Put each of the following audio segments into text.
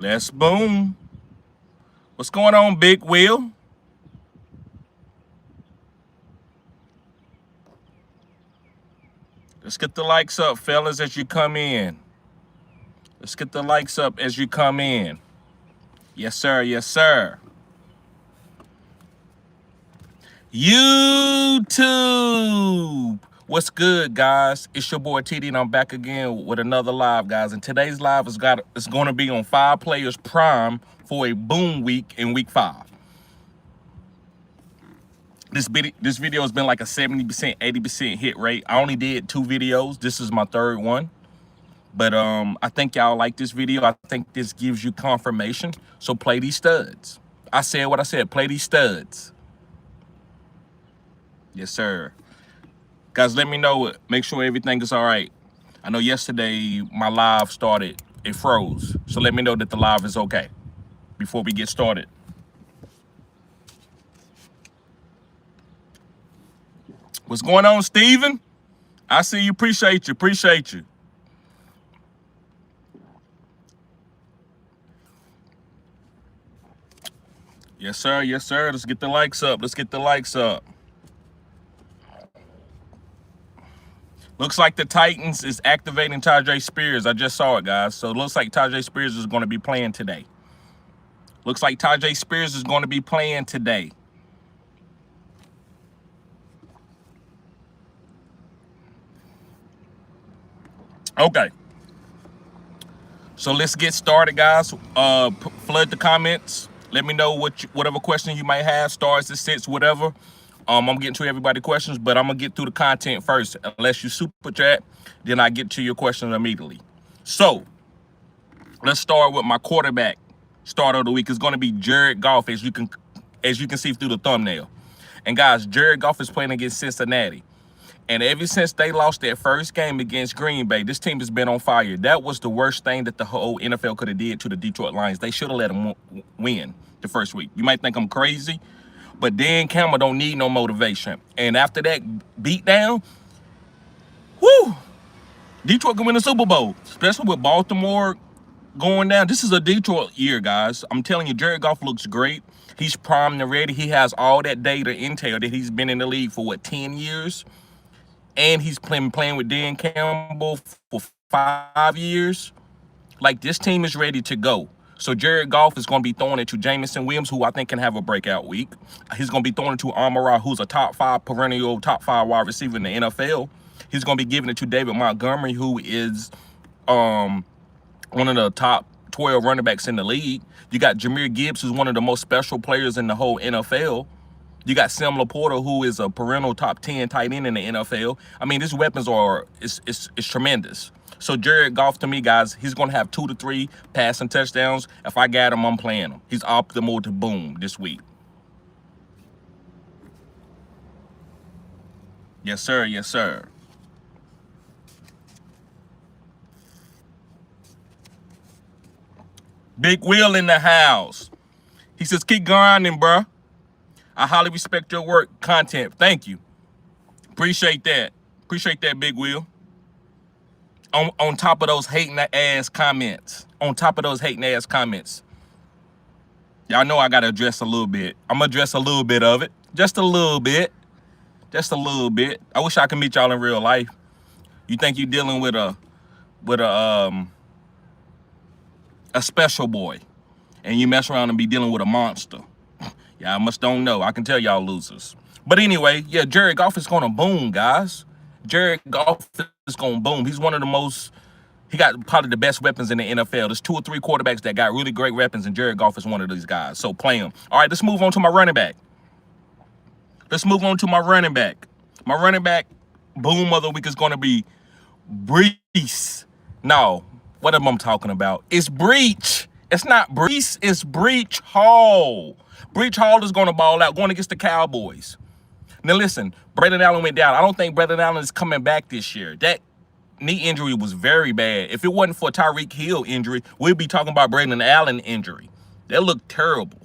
Let's boom. What's going on, Big Wheel? Let's get the likes up, fellas, as you come in. Let's get the likes up as you come in. Yes, sir. Yes, sir. YouTube. What's good, guys? It's your boy TD, and I'm back again with another live, guys. And today's live is going to be on 5 players prime for a boom week in week 5. This video has been like a 70%, 80% hit rate. I only did 2 videos. This is my 3rd one. But I think y'all like this video. I think this gives you confirmation. So play these studs. I said what I said. Play these studs. Yes, sir. Guys, let me know. Make sure everything is all right. I know yesterday my live started. It froze. So let me know that the live is okay before we get started. What's going on, Steven? I see you. Appreciate you. Appreciate you. Yes, sir. Yes, sir. Let's get the likes up. Let's get the likes up. Looks like the Titans is activating Tajay Spears. I just saw it, guys. So it looks like Tajay Spears is going to be playing today. Looks like Tajay Spears is going to be playing today. Okay. So let's get started, guys. Flood the comments. Let me know whatever question you might have, stars and sits, whatever. I'm getting to everybody's questions, but I'm gonna get through the content first. Unless you super chat, then I get to your questions immediately. So let's start with my quarterback. Start of the week is going to be Jared Goff, as you can see through the thumbnail. And guys, Jared Goff is playing against Cincinnati. And ever since they lost their first game against Green Bay, this team has been on fire. That was the worst thing that the whole NFL could have did to the Detroit Lions. They should have let them win the first week. You might think I'm crazy, but Dan Campbell don't need no motivation. And after that beatdown, whoo, Detroit can win the Super Bowl, especially with Baltimore going down. This is a Detroit year, guys. I'm telling you, Jared Goff looks great. He's primed and ready. He has all that data intel that he's been in the league for, 10 years? And he's playing with Dan Campbell for 5 years. Like, this team is ready to go. So Jared Goff is going to be throwing it to Jameson Williams, who I think can have a breakout week. He's going to be throwing it to Amon-Ra, who's a top 5 wide receiver in the NFL. He's going to be giving it to David Montgomery, who is one of the top 12 running backs in the league. You got Jahmyr Gibbs, who's one of the most special players in the whole NFL. You got Sam Laporta, who is a perennial top 10 tight end in the NFL. I mean, these weapons it's tremendous. So Jared Goff, to me, guys, he's going to have 2 to 3 passing touchdowns. If I got him, I'm playing him. He's optimal to boom this week. Yes, sir. Yes, sir. Big Will in the house. He says, keep grinding, bruh. I highly respect your work, content. Thank you. Appreciate that. Appreciate that, Big Will. On top of those hating ass comments. On top of those hating ass comments. Y'all know I gotta address a little bit. I'm gonna address a little bit of it. Just a little bit. Just a little bit. I wish I could meet y'all in real life. You think you're dealing with a special boy, and you mess around and be dealing with a monster. Y'all must don't know. I can tell y'all losers. But anyway, yeah, Jared Goff is gonna boom, guys. Jared Goff is gonna boom. He's one of the most. He got probably the best weapons in the NFL. There's 2 or 3 quarterbacks that got really great weapons, and Jared Goff is one of these guys. So play him. All right, let's move on to my running back. Let's move on to my running back. My running back boom of the week is gonna be Breece. No, what am I talking about? It's Breach. It's not Breece. It's Breach Hall. Breach Hall is going to ball out, going against the Cowboys. Now listen, Braden Allen went down. I don't think Braden Allen is coming back this year. That knee injury was very bad. If it wasn't for Tyreek Hill injury, we'd be talking about Braden Allen injury. That looked terrible.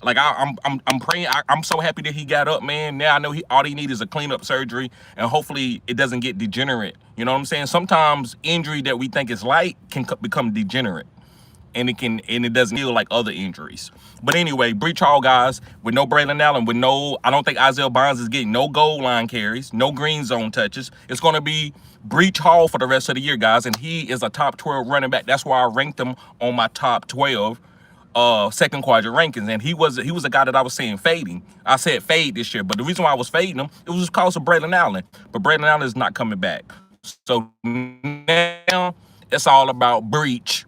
Like I'm praying. I'm so happy that he got up, man. Now I know all he needs is a cleanup surgery, and hopefully it doesn't get degenerate. You know what I'm saying? Sometimes injury that we think is light can become degenerate. and it doesn't feel like other injuries. But anyway, Breach Hall, guys, with no Braylon Allen, with no, I don't think Isaiah Bonds is getting no goal line carries, no green zone touches. It's going to be Breach Hall for the rest of the year, guys, and he is a top 12 running back. That's why I ranked him on my top 12 second quadrant rankings, and he was a guy that I was saying fading. I said fade this year, but the reason why I was fading him, it was because of Braylon Allen. But Braylon Allen is not coming back. So now it's all about Breach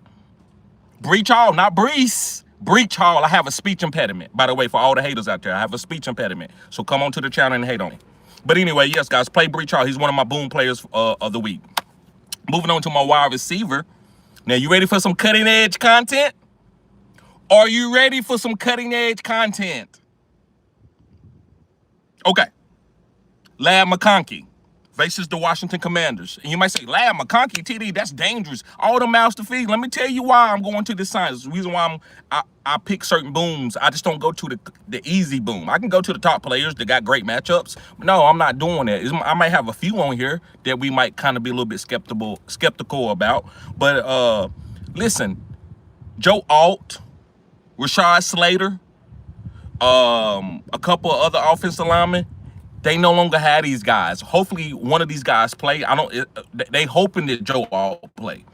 Hall, not Brees. Breach Hall. I have a speech impediment, by the way, for all the haters out there. I have a speech impediment. So come on to the channel and hate on me. But anyway, yes, guys, play Breach Hall. He's one of my boom players of the week. Moving on to my wide receiver. Now, you ready for some cutting edge content? Are you ready for some cutting edge content? Okay. Lad McConkey versus the Washington Commanders. And you might say, Lad McConkey, TD, that's dangerous. All the mouths to feed. Let me tell you why I'm going to this science. The reason why I pick certain booms. I just don't go to the easy boom. I can go to the top players that got great matchups. But no, I'm not doing that. I might have a few on here that we might kind of be a little bit skeptical about. But listen, Joe Alt, Rashad Slater, a couple of other offensive linemen, they no longer have these guys. Hopefully, one of these guys play. They hoping that Joe Alt play.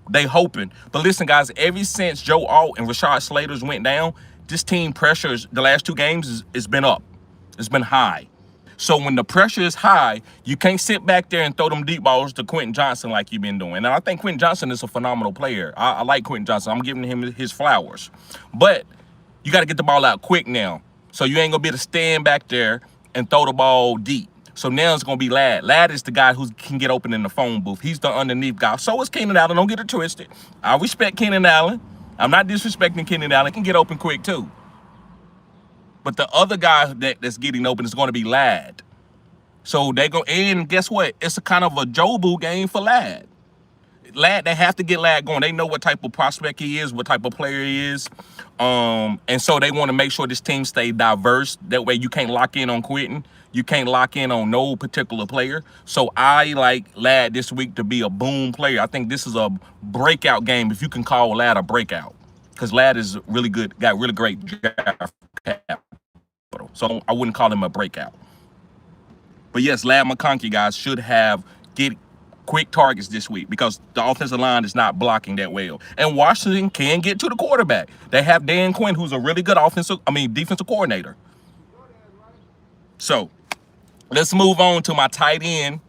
They hoping. But listen, guys, ever since Joe Alt and Rashad Slater's went down, this team pressures the last two games has been up. It's been high. So when the pressure is high, you can't sit back there and throw them deep balls to Quentin Johnson like you've been doing. And I think Quentin Johnson is a phenomenal player. I like Quentin Johnson. I'm giving him his flowers. But you got to get the ball out quick now. So you ain't going to be able to stand back there and throw the ball deep. So now it's going to be Lad. Lad is the guy who can get open in the phone booth. He's the underneath guy. So is Keenan Allen. Don't get it twisted. I respect Keenan Allen. I'm not disrespecting Keenan Allen. He can get open quick too. But the other guy that's getting open is going to be Lad. So they go, and guess what? It's a kind of a Jobu game for Lad. Lad, they have to get Lad going. They know what type of prospect he is, what type of player he is. And so they want to make sure this team stay diverse. That way you can't lock in on Quentin. You can't lock in on no particular player. So I like Lad this week to be a boom player. I think this is a breakout game, if you can call Lad a breakout. Because Lad is really good, got really great draft capital. So I wouldn't call him a breakout. But yes, Lad McConkey, guys, should get quick targets this week because the offensive line is not blocking that well. And Washington can get to the quarterback. They have Dan Quinn, who's a really good defensive coordinator. So let's move on to my tight end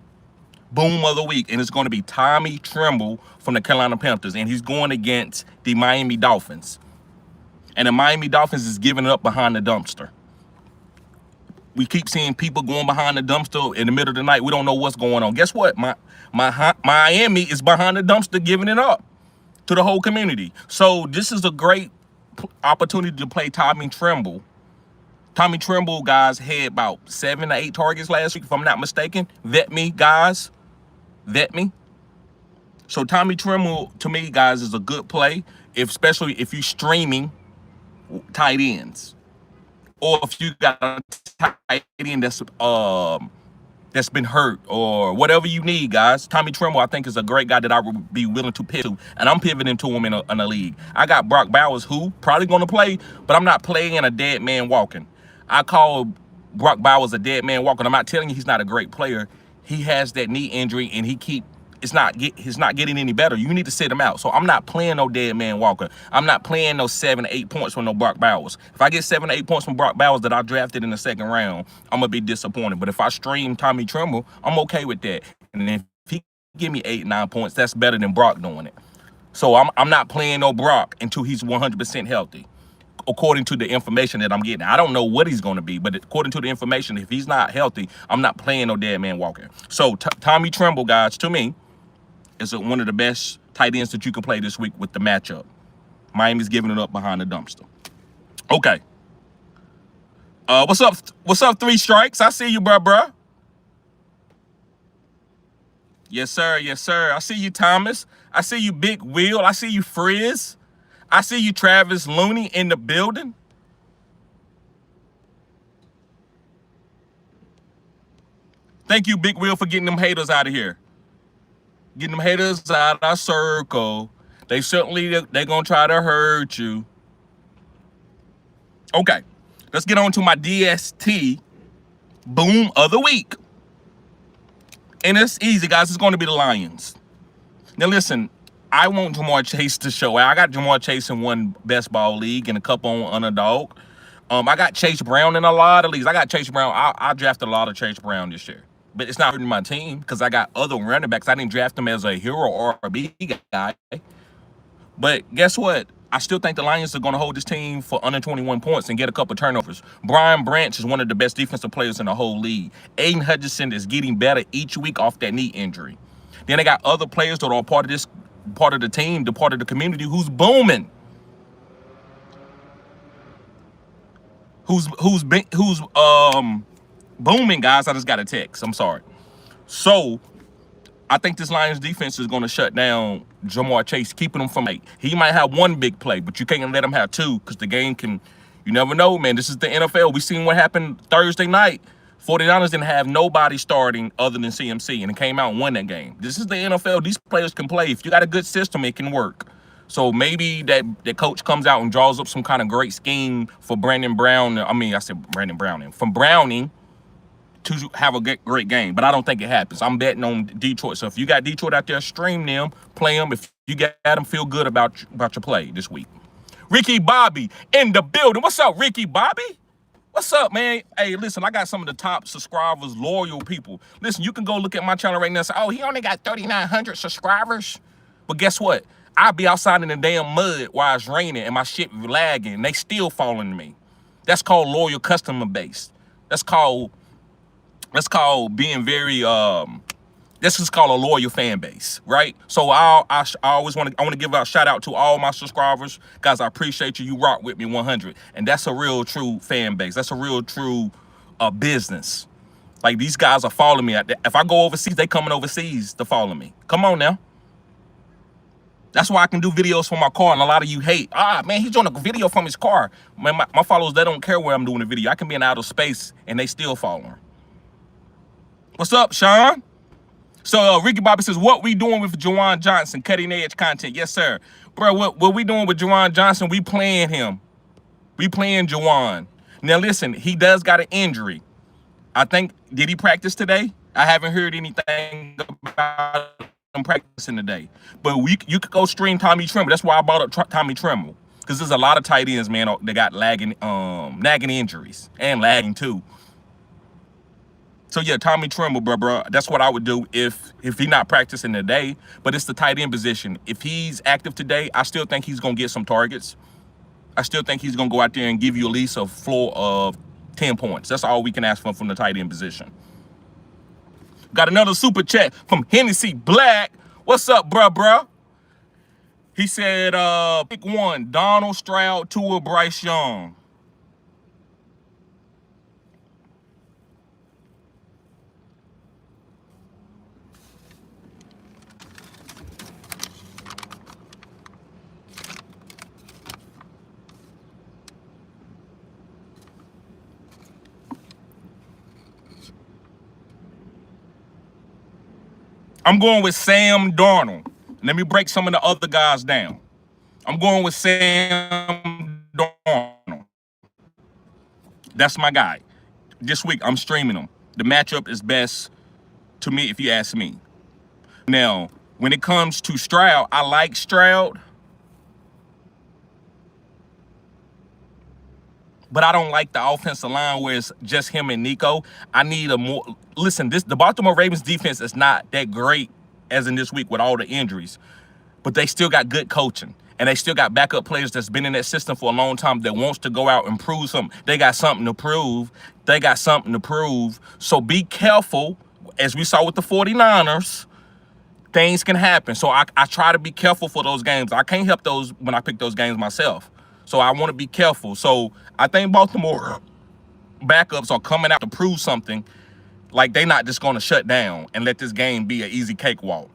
boom of the week, and it's going to be Tommy Tremble from the Carolina Panthers, and he's going against the Miami Dolphins. And the Miami Dolphins is giving it up behind the dumpster. We keep seeing people going behind the dumpster in the middle of the night. We don't know what's going on. Guess what? Miami is behind the dumpster giving it up to the whole community. So this is a great opportunity to play Tommy Tremble. Tommy Tremble, guys, had about 7 to 8 targets last week, if I'm not mistaken. Vet me, guys. Vet me. So Tommy Tremble, to me, guys, is a good play, especially if you're streaming tight ends. Or if you got a tight end that's been hurt or whatever you need, guys. Tommy Tremble, I think, is a great guy that I would be willing to pivot to, and I'm pivoting to him in a league. I got Brock Bowers, who probably going to play, but I'm not playing a dead man walking. I call Brock Bowers a dead man walking. I'm not telling you he's not a great player. He has that knee injury, and he's not getting any better. You need to sit him out. So I'm not playing no dead man walker. I'm not playing no 7 to 8 points from no Brock Bowers. If I get 7 to 8 points from Brock Bowers that I drafted in the second round, I'm gonna be disappointed. But if I stream Tommy Tremble, I'm okay with that. And if he give me 8, 9 points, that's better than Brock doing it. So I'm not playing no Brock until he's 100% healthy, according to the information that I'm getting. I don't know what he's going to be, but according to the information, if he's not healthy, I'm not playing no dead man walker. So Tommy Tremble, guys, to me, is one of the best tight ends that you can play this week with the matchup. Miami's giving it up behind the dumpster. Okay. What's up? What's up, 3 Strikes? I see you, bruh. Yes, sir. Yes, sir. I see you, Thomas. I see you, Big Will. I see you, Frizz. I see you, Travis Looney, in the building. Thank you, Big Will, for getting them haters out of here. Getting them haters out of our circle. They're gonna try to hurt you. Okay, let's get on to my DST boom of the week. And it's easy, guys. It's going to be the Lions. Now, listen, I want Jamar Chase to show out. I got Jamar Chase in one best ball league and a couple on underdog. I got Chase Brown in a lot of leagues. I got Chase Brown. I drafted a lot of Chase Brown this year. But it's not hurting my team because I got other running backs. I didn't draft them as a hero or a B guy. But guess what? I still think the Lions are going to hold this team for under 21 points and get a couple turnovers. Brian Branch is one of the best defensive players in the whole league. Aiden Hutchinson is getting better each week off that knee injury. Then they got other players that are part of the team, part of the community who's booming. Who's booming, guys. I just got a text. I'm sorry. So I think this Lions defense is going to shut down Jamar Chase, keeping him from he might have one big play, but you can't let him have two because the game can, you never know, man. This is the NFL. We seen what happened Thursday night. 49ers didn't have nobody starting other than CMC, and it came out and won that game. This is the NFL. These players can play. If you got a good system, it can work. So maybe that coach comes out and draws up some kind of great scheme for Brandon Brown. I said Brandon Browning. From Browning to have a great game, but I don't think it happens. I'm betting on Detroit. So if you got Detroit out there, stream them, play them. If you got them, feel good about your play this week. Ricky Bobby in the building. What's up, Ricky Bobby? What's up, man? Hey, listen, I got some of the top subscribers, loyal people. Listen, you can go look at my channel right now and say, oh, he only got 3,900 subscribers. But guess what? I'll be outside in the damn mud while it's raining and my shit lagging. They still following me. That's called loyal customer base. That's called being very this is called a loyal fan base, right? So I always want to give a shout out to all my subscribers. Guys, I appreciate you. You rock with me 100. And that's a real true fan base. That's a real true business. Like, these guys are following me. If I go overseas, they coming overseas to follow me. Come on now. That's why I can do videos from my car, and a lot of you hate. Man, he's doing a video from his car. Man, my followers, they don't care where I'm doing the video. I can be in outer space, and they still following. What's up, Sean? So Ricky Bobby says, what we doing with Juwan Johnson? Cutting edge content. Yes, sir. Bro, what we doing with Juwan Johnson? We playing him. We playing Juwan. Now, listen, he does got an injury. I think, did he practice today? I haven't heard anything about him practicing today. But you could go stream Tommy Tremble. That's why I brought up Tommy Tremble. Because there's a lot of tight ends, man, that got nagging injuries. And lagging, too. So yeah, Tommy Tremble, bro. That's what I would do if he's not practicing today. But it's the tight end position. If he's active today, I still think he's gonna get some targets. I still think he's gonna go out there and give you at least a floor of 10 points. That's all we can ask for from the tight end position. Got another super chat from Hennessy Black. What's up, bro? He said, pick one: Donald, Stroud, Tua, Bryce Young. I'm going with Sam Darnold. Let me break some of the other guys down. I'm going with Sam Darnold. That's my guy. This week, I'm streaming him. The matchup is best to me, if you ask me. Now, when it comes to Stroud, I like Stroud. But I don't like the offensive line where it's just him and Nico. I need a more... Listen, the Baltimore Ravens defense is not that great as in this week with all the injuries. But they still got good coaching. And they still got backup players that's been in that system for a long time that wants to go out and prove something. They got something to prove. So be careful. As we saw with the 49ers, things can happen. So I try to be careful for those games. I can't help those when I pick those games myself. So I want to be careful. So I think Baltimore backups are coming out to prove something. Like, they're not just going to shut down and let this game be an easy cakewalk.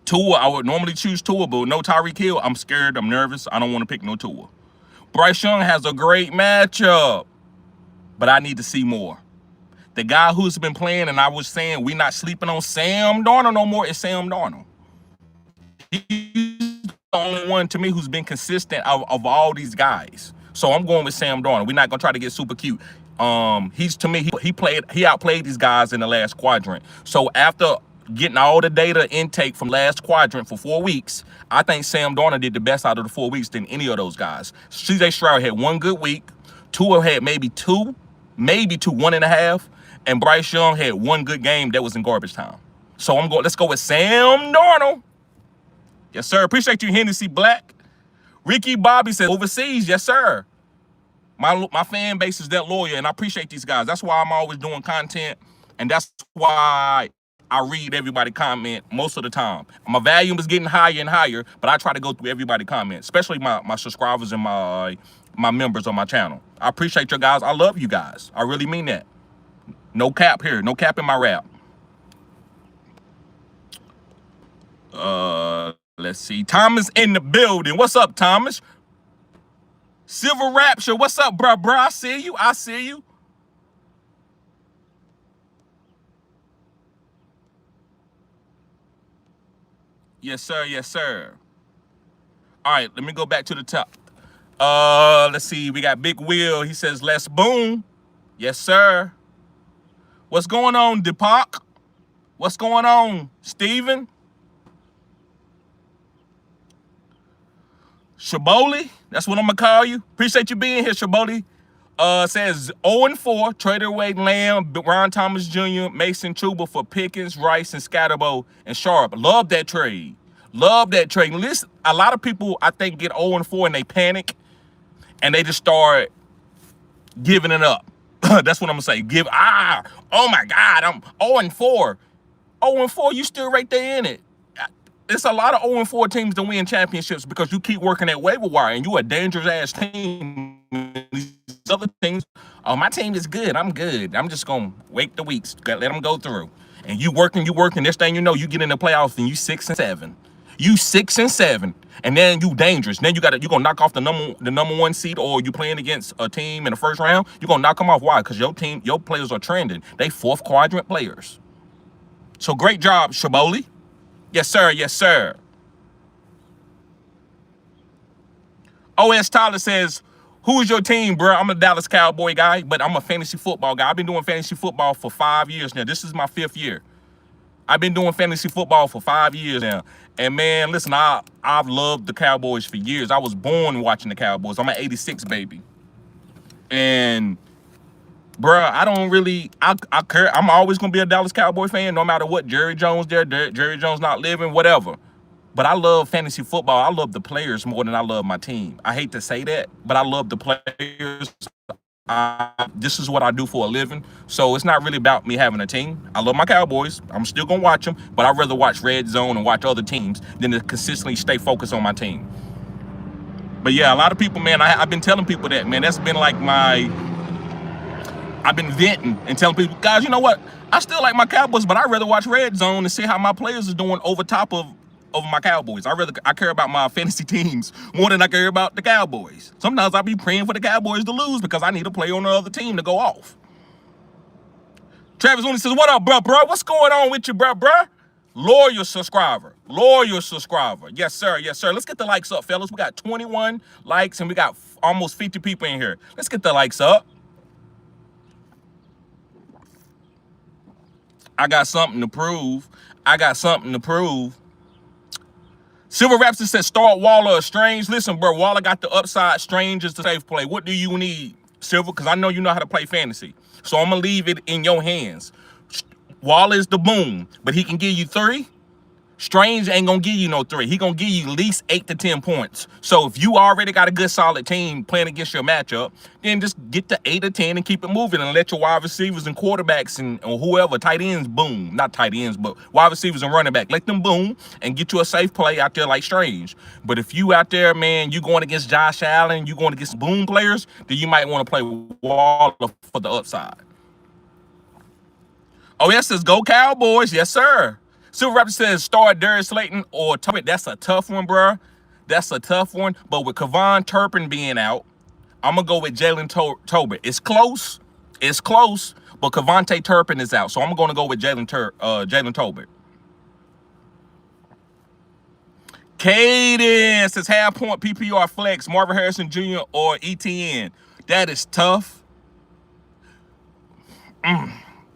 Tua, I would normally choose Tua, but no Tyreek Hill, I'm scared. I'm nervous. I don't want to pick no Tua. Bryce Young has a great matchup, but I need to see more. The guy who's been playing, and I was saying we're not sleeping on Sam Darnold no more, is Sam Darnold. He's the only one to me who's been consistent of all these guys. So I'm going with Sam Darnold. We're not gonna try to get super cute. He's to me, he outplayed these guys in the last quadrant. So after getting all the data intake from last quadrant for 4 weeks, I think Sam Darnold did the best out of the 4 weeks than any of those guys. CJ Stroud had one good week, Tua had maybe two, 1.5, and Bryce Young had one good game that was in garbage time. So let's go with Sam Darnold. Yes, sir. Appreciate you, Hennessy Black. Ricky Bobby says overseas. Yes, sir. My fan base is that loyal, and I appreciate these guys. That's why I'm always doing content, and that's why I read everybody comment most of the time. My volume is getting higher and higher, but I try to go through everybody comment, especially my subscribers and my members on my channel. I appreciate you guys. I love you guys. I really mean that. No cap here. No cap in my rap. Let's see. Thomas in the building. What's up, Thomas? Silver Rapture. What's up, bro? I see you. I see you. Yes, sir. Yes, sir. All right, let me go back to the top. Let's see. We got Big Will. He says, let's boom. Yes, sir. What's going on, Deepak? What's going on, Steven? Shaboli, that's what I'm gonna call you. Appreciate you being here, Shaboli. Says 0-4, traded away Lamb, Ron Thomas Jr., Mason Chuba for Pickens, Rice, and Scatterbo and Sharp. Love that trade. Love that trade. Listen, a lot of people I think get 0-4 and they panic and they just start giving it up. That's what I'm gonna say. Oh my God, I'm 0-4. 0-4, you still right there in it. It's a lot of 0-4 teams to win championships because you keep working that waiver wire and you a dangerous ass team. These other teams, oh, my team is good. I'm good. I'm just gonna wait the weeks, let them go through. And you working. Next thing you know, you get in the playoffs and you 6-7. You 6-7, and then you dangerous. Then you gonna knock off the number one seed, or you playing against a team in the first round. You gonna knock them off. Why? Because your players are trending. They 4th quadrant players. So great job, Shaboli. Yes, sir. Yes, sir. OS Tyler says, who is your team, bro? I'm a Dallas Cowboy guy, but I'm a fantasy football guy. I've been doing fantasy football for 5 years now. This is my 5th year. I've been doing fantasy football for 5 years now. And, man, listen, I've loved the Cowboys for years. I was born watching the Cowboys. I'm an 86 baby. And, bro, I don't really – I care. I'm always going to be a Dallas Cowboy fan no matter what. Jerry Jones there, Jerry Jones not living, whatever. But I love fantasy football. I love the players more than I love my team. I hate to say that, but I love the players. This is what I do for a living. So it's not really about me having a team. I love my Cowboys. I'm still going to watch them, but I'd rather watch Red Zone and watch other teams than to consistently stay focused on my team. But, yeah, a lot of people, man, I've been telling people that, man. That's been like I've been venting and telling people, guys, you know what? I still like my Cowboys, but I'd rather watch Red Zone and see how my players are doing over top of my Cowboys. I care about my fantasy teams more than I care about the Cowboys. Sometimes I be praying for the Cowboys to lose because I need a player on the other team to go off. Travis Looney says, what up, bro? What's going on with you, bro? Loyal subscriber. Yes, sir. Yes, sir. Let's get the likes up, fellas. We got 21 likes and we got almost 50 people in here. Let's get the likes up. I got something to prove. Silver Raptor says, start Waller or Strange. Listen, bro, Waller got the upside. Strange is the safe play. What do you need, Silver? Because I know you know how to play fantasy. So I'm going to leave it in your hands. Waller is the boom, but he can give you 3. Strange ain't going to give you no 3. He going to give you at least 8 to 10 points. So if you already got a good, solid team playing against your matchup, then just get to 8 or 10 and keep it moving and let your wide receivers and quarterbacks and whoever, tight ends, boom. Not tight ends, but wide receivers and running back. Let them boom and get you a safe play out there like Strange. But if you out there, man, you going against Josh Allen, you going against boom players, then you might want to play Waller for the upside. Oh, yes, says go Cowboys. Yes, sir. Silver Raptor says start Darius Slayton or Tobit. That's a tough one, bro. That's a tough one. But with Kevon Turpin being out, I'm going to go with Jalen Tobit. It's close. But Kevontae Turpin is out. So I'm going to go with Jalen Tobit. Cadence says half point PPR flex, Marvin Harrison Jr. or ETN. That is tough.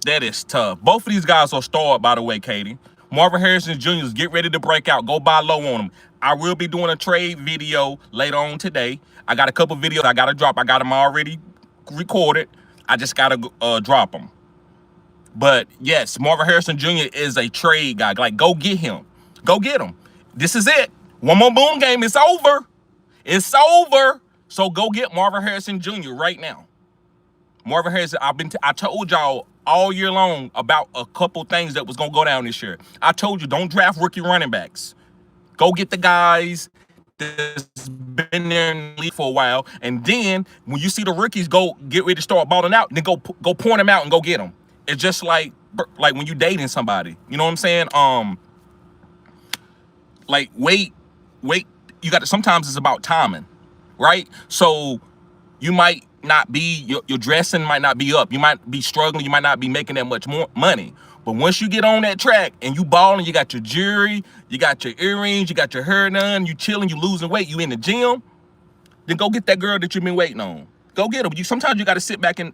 That is tough. Both of these guys are starred, by the way, Katie. Marvin Harrison Jr. Get ready to break out. Go buy low on them. I will be doing a trade video later on today. I got a couple videos I got to drop. I got them already recorded. I just got to drop them. But yes, Marvin Harrison Jr. is a trade guy. Like, go get him. Go get him. This is it. One more boom game. It's over. It's over. So go get Marvin Harrison Jr. right now. Marvin Harrison, I told y'all all year long about a couple things that was going to go down this year. I told you, don't draft rookie running backs. Go get the guys that's been there in the league for a while. And then when you see the rookies go get ready to start balling out, then go point them out and go get them. It's just like when you dating somebody. You know what I'm saying? Like, wait. You got to, sometimes it's about timing, right? So you might not be, your dressing might not be up. You might be struggling. You might not be making that much more money. But once you get on that track and you balling, you got your jewelry, you got your earrings, you got your hair done, you chilling, you losing weight, you in the gym, then go get that girl that you've been waiting on. Go get her. Sometimes you got to sit back and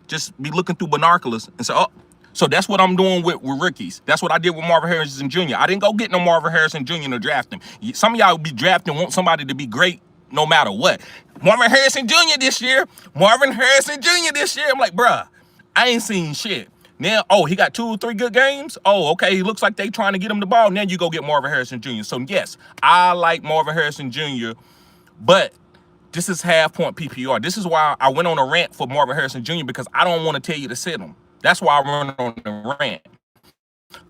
just be looking through binoculars and say, oh. So that's what I'm doing with rookies. That's what I did with Marvin Harrison Jr. I didn't go get no Marvin Harrison Jr. to draft him. Some of y'all be drafting, want somebody to be great no matter what. Marvin Harrison Jr. this year. Marvin Harrison Jr. this year. I'm like, bruh, I ain't seen shit. Now, oh, he got 2 or 3 good games? Oh, okay, he looks like they trying to get him the ball. Now you go get Marvin Harrison Jr. So, yes, I like Marvin Harrison Jr., but this is half point PPR. This is why I went on a rant for Marvin Harrison Jr. because I don't want to tell you to sit him. That's why I run on the rant.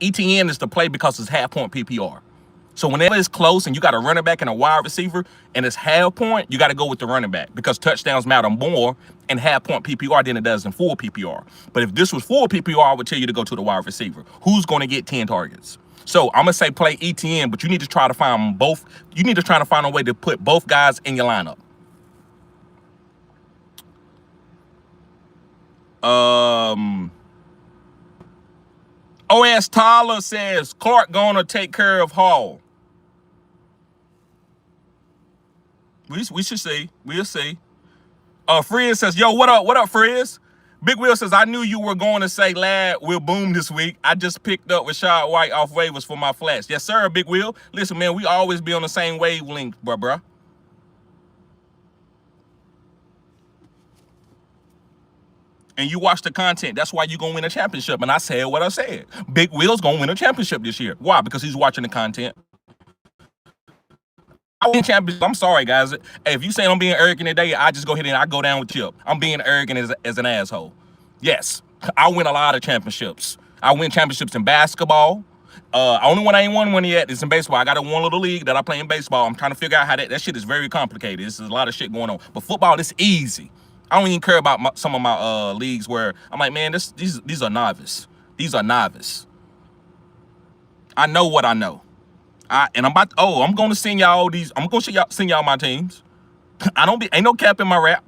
ETN is the play because it's half point PPR. So whenever it's close and you got a running back and a wide receiver and it's half point, you got to go with the running back because touchdowns matter more in half point PPR than it does in full PPR. But if this was full PPR, I would tell you to go to the wide receiver. Who's going to get 10 targets? So I'm going to say play ETN, but you need to try to find both. You need to try to find a way to put both guys in your lineup. OS Tyler says Clark gonna take care of Hall. We should see. We'll see. Frizz says, yo, what up, Frizz? Big Will says, I knew you were going to say Lad will boom this week. I just picked up Rashad White off waivers for my flash. Yes, sir, Big Will. Listen, man, we always be on the same wavelength, bruh. And you watch the content. That's why you're going to win a championship. And I said what I said. Big Will's going to win a championship this year. Why? Because he's watching the content. I win championships. I'm sorry, guys. Hey, if you say I'm being arrogant today, I just go ahead and I go down with Chip. I'm being arrogant as an asshole. Yes, I win a lot of championships. I win championships in basketball. Only one I ain't won one yet is in baseball. I got a one little league that I play in baseball. I'm trying to figure out how that shit is very complicated. There's a lot of shit going on. But football, it's easy. I don't even care about some of my leagues where I'm like, man, these are novice. These are novice. I know what I know. I'm going to send y'all these. I'm going to send y'all my teams. Ain't no cap in my rap.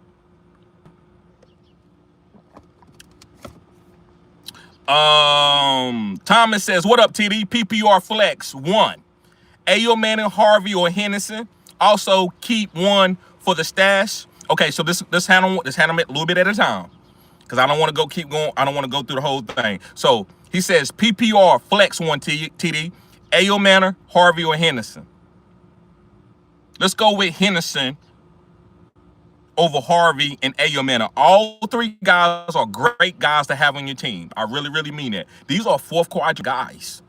Thomas says, what up, TD? PPR flex 1. Ayo Manning, Harvey, or Henderson. Also keep 1 for the stash. Okay, so let's handle it a little bit at a time, because I don't want to keep going. I don't want to go through the whole thing. So he says PPR flex 1 TD, Ayo Manning, Harvey, or Henderson. Let's go with Henderson over Harvey and Ayo Manning. All 3 guys are great guys to have on your team. I really, really mean that. These are 4th quadrant guys.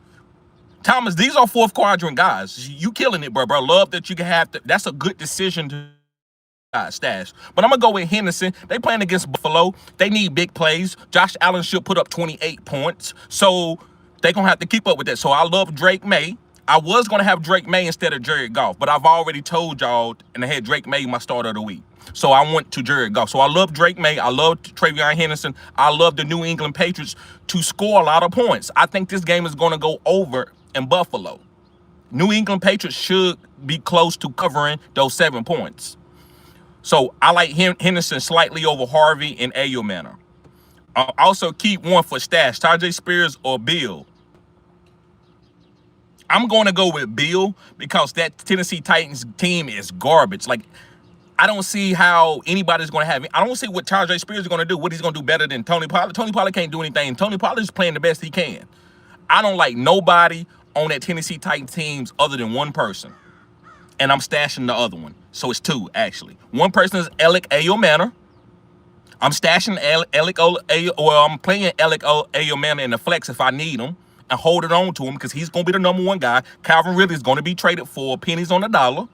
Thomas, these are 4th quadrant guys. You killing it, bro. Love that you can have. That's a good decision to stash. But I'm gonna go with Henderson. They playing against Buffalo. They need big plays. Josh Allen should put up 28 points. So they're gonna have to keep up with that. So I love Drake May. I was gonna have Drake May instead of Jared Goff, but I've already told y'all, and I had Drake May my starter of the week. So I went to Jared Goff. So I love Drake May. I love Travion Henderson. I love the New England Patriots to score a lot of points. I think this game is gonna go over in Buffalo. New England Patriots should be close to covering those 7 points. So I like Henderson slightly over Harvey and Ayo Manning. Also keep 1 for stash, Tajay Spears or Bill. I'm going to go with Bill because that Tennessee Titans team is garbage. Like, I don't see how anybody's going to have it. I don't see what Tajay Spears is going to do. What he's going to do better than Tony Pollard. Tony Pollard can't do anything. Tony Pollard is playing the best he can. I don't like nobody on that Tennessee Titans teams other than one person. And I'm stashing the other one. So it's two, actually. One person is Alec Ayo-Manor. I'm stashing Alec I'm playing Alec Ayo-Manor in the flex if I need him and holding on to him because he's going to be the number one guy. Calvin Ridley is going to be traded for pennies on the dollar.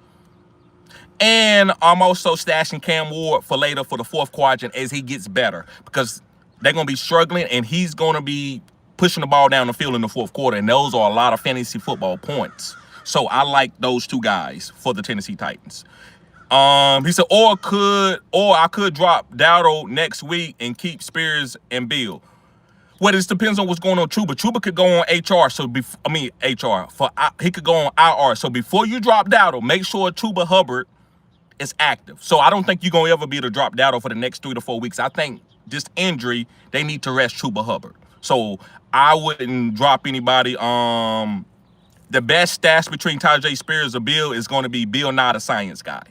And I'm also stashing Cam Ward for later for the fourth quadrant as he gets better because they're going to be struggling and he's going to be pushing the ball down the field in the fourth quarter. And those are a lot of fantasy football points. So I like those two guys for the Tennessee Titans. He said, or I could drop Dowdle next week and keep Spears and Bill. Well, it depends on what's going on with Chuba. Chuba could go on HR, he could go on IR. So before you drop Dowdle, make sure Chuba Hubbard is active. So I don't think you're gonna ever be able to drop Dowdle for the next 3 to 4 weeks. I think this injury, they need to rest Chuba Hubbard. So I wouldn't drop anybody. The best stash between Tajay Spears or Bill is going to be Bill, not a science guy.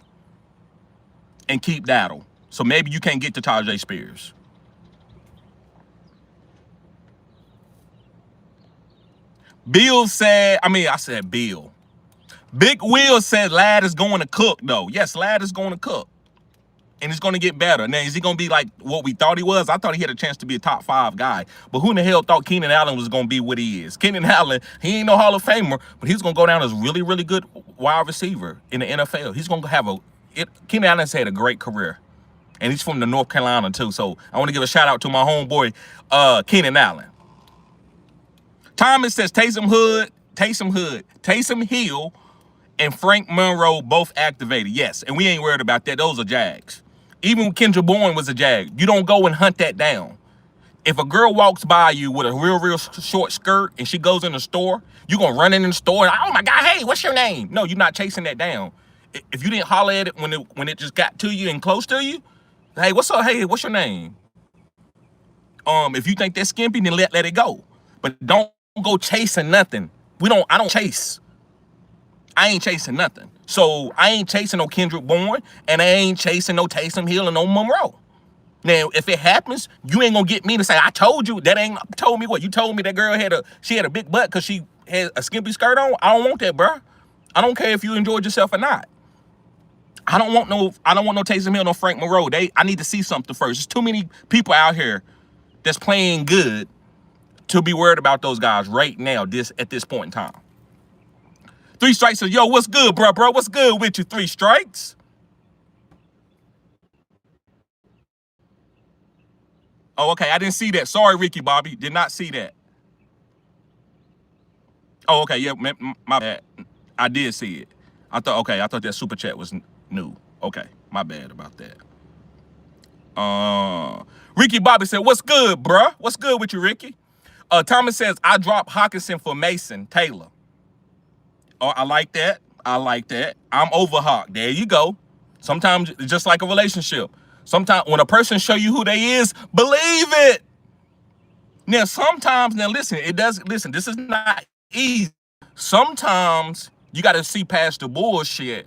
And keep Dowdle. So maybe you can't get to Tajay Spears. Bill said, I said Bill. Big Will said Ladd is going to cook, though. Yes, Ladd is going to cook. And it's going to get better. Now, is he going to be like what we thought he was? I thought he had a chance to be a top 5 guy. But who in the hell thought Keenan Allen was going to be what he is? Keenan Allen, he ain't no Hall of Famer, but he's going to go down as really, really good wide receiver in the NFL. He's going to have Keenan Allen's had a great career. And he's from the North Carolina, too. So I want to give a shout out to my homeboy, Keenan Allen. Thomas says Taysom Hill, and Frank Monroe both activated. Yes, and we ain't worried about that. Those are Jags. Even when Kendra Bourne was a Jag, you don't go and hunt that down. If a girl walks by you with a real short skirt and she goes in the store, you're going to run in the store and, oh, my God, hey, what's your name? No, you're not chasing that down. If you didn't holler at it when it just got to you and close to you, hey, what's up? Hey, what's your name? If you think that's skimpy, then let it go. But don't go chasing nothing. I don't chase. I ain't chasing nothing. So I ain't chasing no Kendrick Bourne, and I ain't chasing no Taysom Hill and no Monroe. Now, if it happens, you ain't gonna get me to say, I told you. That ain't told me what? You told me that girl had a big butt because she had a skimpy skirt on? I don't want that, bro. I don't care if you enjoyed yourself or not. I don't want no Taysom Hill, no Frank Monroe. I need to see something first. There's too many people out here that's playing good to be worried about those guys right now, at this point in time. 3 Strikes says, yo, what's good, bro? What's good with you, 3 Strikes? Oh, okay, I didn't see that. Sorry, Ricky Bobby, did not see that. Oh, okay, yeah, my bad. I did see it. I thought that super chat was new. Okay, my bad about that. Ricky Bobby said, what's good, bruh? What's good with you, Ricky? Thomas says, I dropped Hawkinson for Mason Taylor. Oh, I like that. I'm over Hawk. There you go. Sometimes, just like a relationship, sometimes when a person show you who they is, believe it. Now, listen, this is not easy. Sometimes you got to see past the bullshit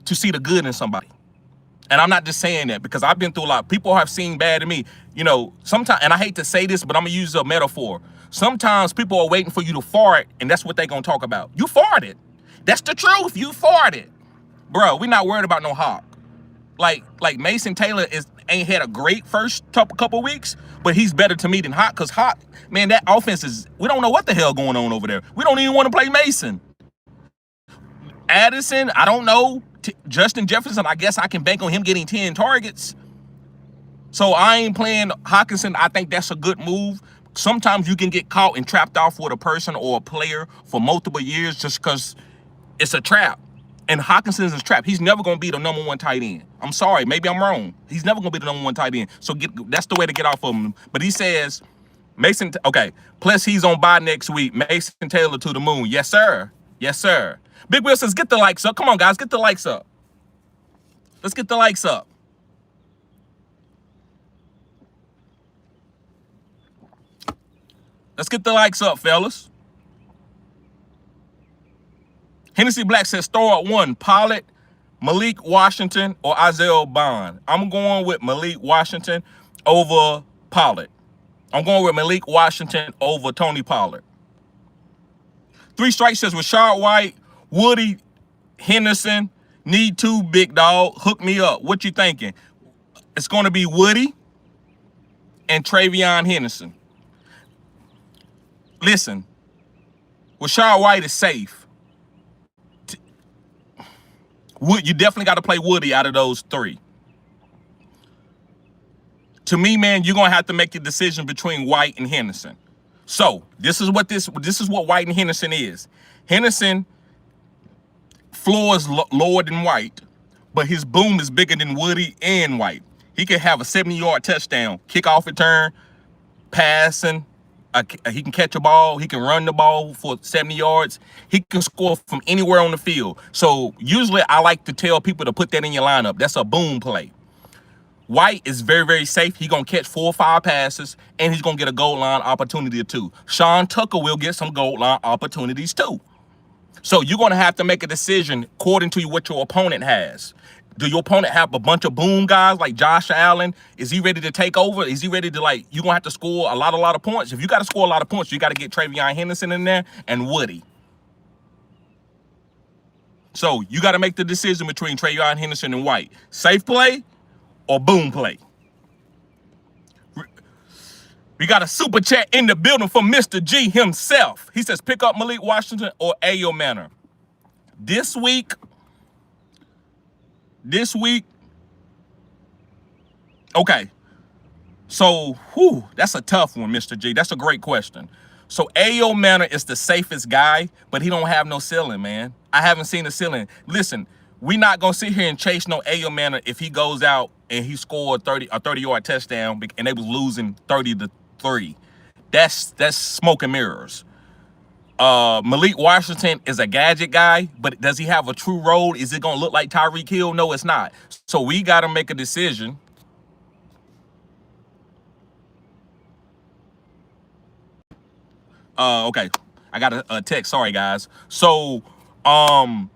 to see the good in somebody. And I'm not just saying that because I've been through a lot. People have seen bad in me. You know, sometimes, and I hate to say this, but I'm going to use a metaphor. Sometimes people are waiting for you to fart, and that's what they're going to talk about. You farted. That's the truth. You farted. Bro, we're not worried about no Hawk. Like Mason Taylor ain't had a great first couple weeks, but he's better to me than Hawk because Hawk, man, that offense we don't know what the hell going on over there. We don't even want to play Mason. Addison, I don't know. Justin Jefferson, I guess I can bank on him getting 10 targets. So I ain't playing Hawkinson. I think that's a good move. Sometimes you can get caught and trapped off with a person or a player for multiple years just because it's a trap. And Hawkinson is a trap. He's never going to be the number 1 tight end. I'm sorry. Maybe I'm wrong. He's never going to be the number 1 tight end. So that's the way to get off of him. But he says, Mason, okay, plus he's on bye next week. Mason Taylor to the moon. Yes, sir. Yes, sir. Big Will says, get the likes up. Come on, guys. Get the likes up. Let's get the likes up. Let's get the likes up, fellas. Hennessy Black says start 1, Pollard, Malik Washington, or Isaiah Bond. I'm going with Malik Washington over Pollard. I'm going with Malik Washington over Tony Pollard. 3 Strikes says Rashad White, Woody, Henderson, need 2, big dog. Hook me up. What you thinking? It's going to be Woody and Travion Henderson. Listen, Rashad White is safe. You definitely got to play Woody out of those 3. To me, man, you're gonna have to make a decision between White and Henderson. So this is what White and Henderson is. Henderson floor is lower than White, but his boom is bigger than Woody and White. He can have a 70-yard touchdown, kickoff return, passing. He can catch a ball. He can run the ball for 70 yards. He can score from anywhere on the field. So usually I like to tell people to put that in your lineup. That's a boom play. White is very, very safe. He's going to catch 4 or 5 passes, and he's going to get a goal line opportunity or 2. Sean Tucker will get some goal line opportunities too. So you're going to have to make a decision according to what your opponent has. Do your opponent have a bunch of boom guys like Josh Allen? Is he ready to take over? Is he ready to, like, you're going to have to score a lot of points? If you got to score a lot of points, you got to get Travion Henderson in there and Woody. So you got to make the decision between Travion Henderson and White. Safe play or boom play? We got a super chat in the building from Mr. G himself. He says, pick up Malik Washington or Ayo Manor. This week, okay. So, that's a tough one, Mr. G. That's a great question. So Ayo Manor is the safest guy, but he don't have no ceiling, man. I haven't seen the ceiling. Listen, we not gonna sit here and chase no Ayo Manor if he goes out and he scored a 30-yard touchdown and they was losing 30-3. That's smoke and mirrors. Malik Washington is a gadget guy, but does he have a true role? Is it gonna look like Tyreek Hill? No, it's not. So we gotta make a decision. Okay, I got a text. Sorry, guys. So, Ayo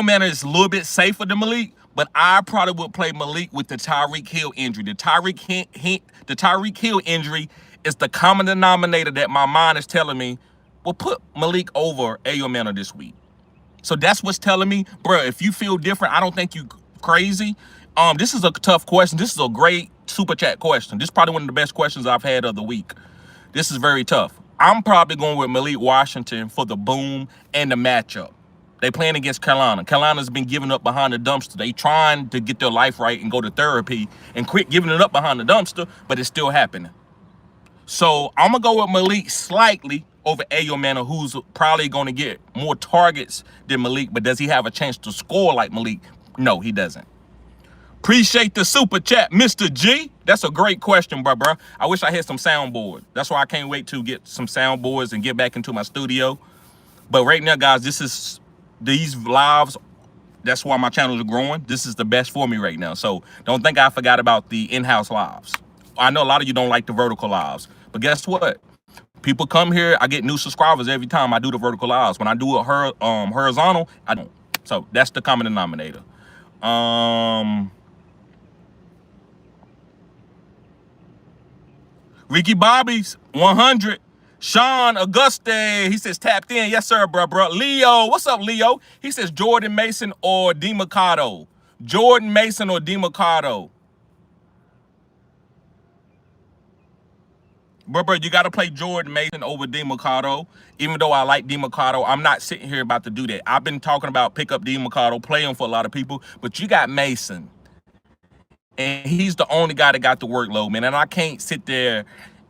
Manor is a little bit safer than Malik, but I probably would play Malik with the Tyreek Hill injury. The Tyreek Hill injury is the common denominator that my mind is telling me will put Malik over Ayo Manor this week. So that's what's telling me, bro. If you feel different, I don't think you crazy. This is a tough question. This is a great super chat question. This is probably one of the best questions I've had of the week. This is very tough. I'm probably going with Malik Washington for the boom and the matchup. They playing against Carolina. Carolina's been giving up behind the dumpster. They trying to get their life right and go to therapy and quit giving it up behind the dumpster, but it's still happening. So I'm going to go with Malik slightly over Ayo Manor, who's probably going to get more targets than Malik, but does he have a chance to score like Malik? No, he doesn't. Appreciate the super chat, Mr. G. That's a great question, bro. I wish I had some soundboard. That's why I can't wait to get some soundboards and get back into my studio. But right now, guys, these lives, that's why my channels are growing. This is the best for me right now. So don't think I forgot about the in-house lives. I know a lot of you don't like the vertical lives, but guess what? People come here, I get new subscribers every time I do the vertical lives. When I do a horizontal, I don't. So that's the common denominator. Ricky Bobby's 100. Sean Auguste, he says tapped in. Yes, sir, bro. Leo, what's up, Leo? He says Jordan Mason or DeMarcado. Jordan Mason or DeMarcado. Bro, you got to play Jordan Mason over DeMarcado. Even though I like DeMarcado, I'm not sitting here about to do that. I've been talking about pick up DeMarcado, play him for a lot of people, but you got Mason. And he's the only guy that got the workload, man. And I can't sit there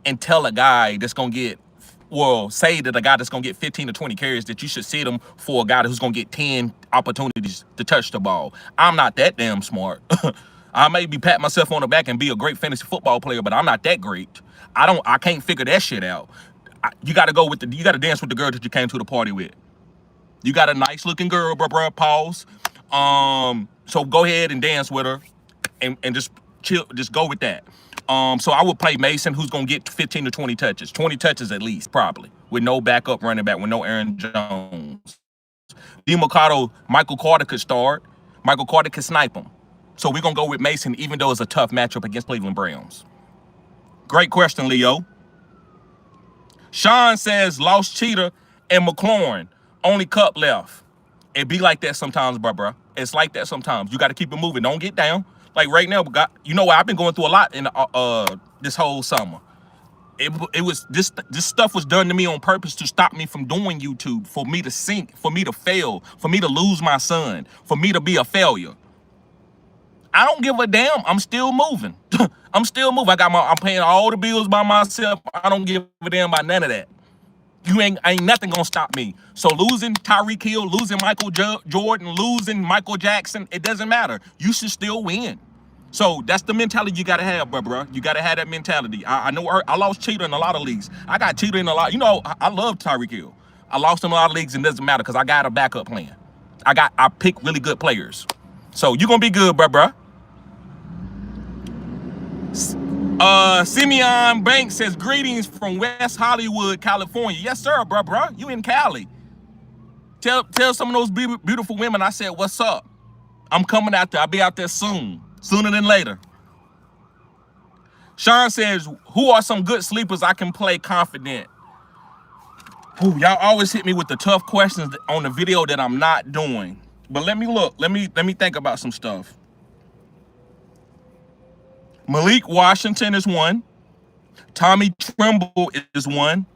and tell a guy that's going to get, say that a guy that's going to get 15 to 20 carries that you should sit him for a guy who's going to get 10 opportunities to touch the ball. I'm not that damn smart. I may be patting myself on the back and be a great fantasy football player, but I'm not that great. I can't figure that shit out. You got to you got to dance with the girl that you came to the party with. You got a nice looking girl, bro, pause. So go ahead and dance with her. And just chill, just go with that. So I would play Mason, who's gonna get 15 to 20 touches, 20 touches at least, probably, with no backup running back, with no Aaron Jones. DeMarcado, Michael Carter could start. Michael Carter could snipe him. So we're going to go with Mason, even though it's a tough matchup against Cleveland Browns. Great question, Leo. Sean says, lost Cheetah and McLaurin. Only Cup left. It be like that sometimes, bro. It's like that sometimes. You got to keep it moving. Don't get down. Like right now, you know what? I've been going through a lot in this whole summer. It was this stuff was done to me on purpose to stop me from doing YouTube, for me to sink, for me to fail, for me to lose my son, for me to be a failure. I don't give a damn. I'm still moving. I'm still moving. I'm paying all the bills by myself. I don't give a damn about none of that. Ain't nothing gonna stop me. So losing Tyreek Hill, losing Michael Jordan, losing Michael Jackson, it doesn't matter. You should still win. So that's the mentality you gotta have, bro. You gotta have that mentality. I know I lost Cheetah in a lot of leagues. I got Cheetah in a lot. You know, I love Tyreek Hill. I lost him in a lot of leagues, and it doesn't matter because I got a backup plan. I pick really good players. So you're gonna be good, bro. Simeon Banks says, greetings from West Hollywood, California. Yes, sir, bro. You in Cali. Tell some of those beautiful women I said, what's up? I'm coming out there. I'll be out there soon. Sooner than later. Sean says, who are some good sleepers I can play confident? Ooh, y'all always hit me with the tough questions on the video that I'm not doing. But let me look. Let me think about some stuff. Malik Washington is one. Tommy Tremble is one.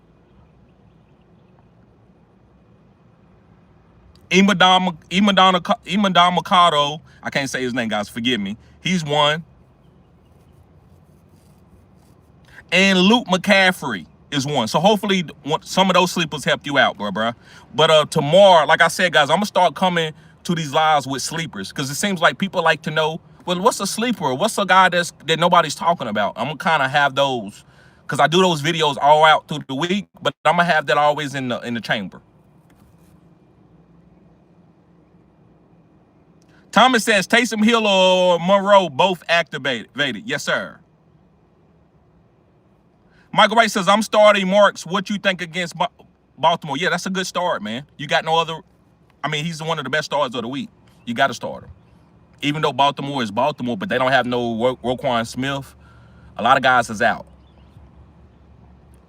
Imadon Mercado, I can't say his name, guys. Forgive me. He's one. And Luke McCaffrey is one. So hopefully some of those sleepers helped you out, bro. But tomorrow, like I said, guys, I'm gonna start coming to these lives with sleepers because it seems like people like to know, well, what's a sleeper? What's a guy that nobody's talking about? I'm gonna kind of have those because I do those videos all out through the week, but I'm gonna have that always in the chamber. Thomas says Taysom Hill or Monroe both activated. Yes, sir. Michael Wright says, I'm starting Marks. What you think against Baltimore? Yeah, that's a good start, man. You got no other. I mean, he's one of the best starters of the week. You got to start him. Even though Baltimore is Baltimore, but they don't have no Roquan Smith. A lot of guys is out.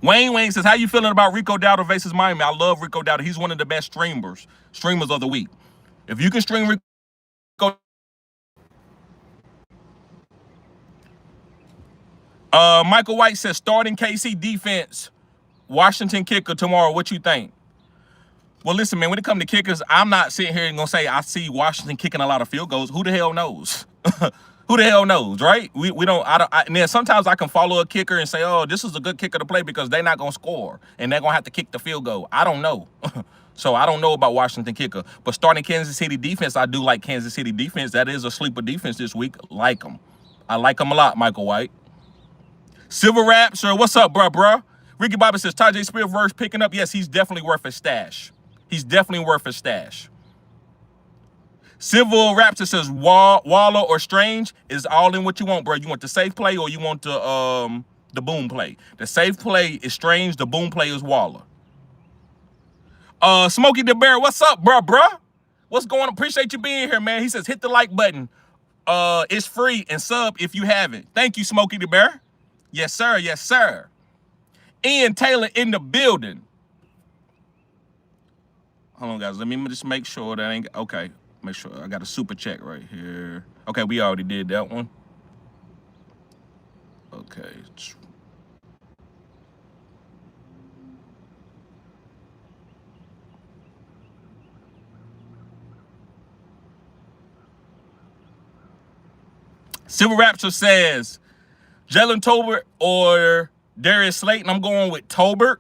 Wayne says, how you feeling about Rico Dowdle versus Miami? I love Rico Dowdle. He's one of the best streamers of the week. If you can stream Rico, Michael White says, starting KC defense, Washington kicker tomorrow. What you think? Well, listen, man, when it comes to kickers, I'm not sitting here and going to say I see Washington kicking a lot of field goals. Who the hell knows? Who the hell knows, right? We don't, and then sometimes I can follow a kicker and say, oh, this is a good kicker to play because they're not going to score and they're going to have to kick the field goal. I don't know. So I don't know about Washington kicker. But starting Kansas City defense, I do like Kansas City defense. That is a sleeper defense this week. Like them. I like them a lot, Michael White. Silver Rapture, what's up, bro? Ricky Bobby says, Tajay Spears picking up. Yes, he's definitely worth a stash. He's definitely worth a stash. Civil Raptor says, Waller or Strange is all in what you want, bro. You want the safe play or you want the boom play? The safe play is Strange. The boom play is Waller. Smokey the Bear, what's up, bro? What's going on? Appreciate you being here, man. He says, hit the like button. It's free and sub if you haven't. Thank you, Smokey the Bear. Yes, sir. Yes, sir. Ian Taylor in the building. Hold on, guys. Let me just make sure that ain't okay. Make sure I got a super check right here. Okay, we already did that one. Okay. Silver Rapture says, Jalen Tolbert or Darius Slayton. I'm going with Tolbert.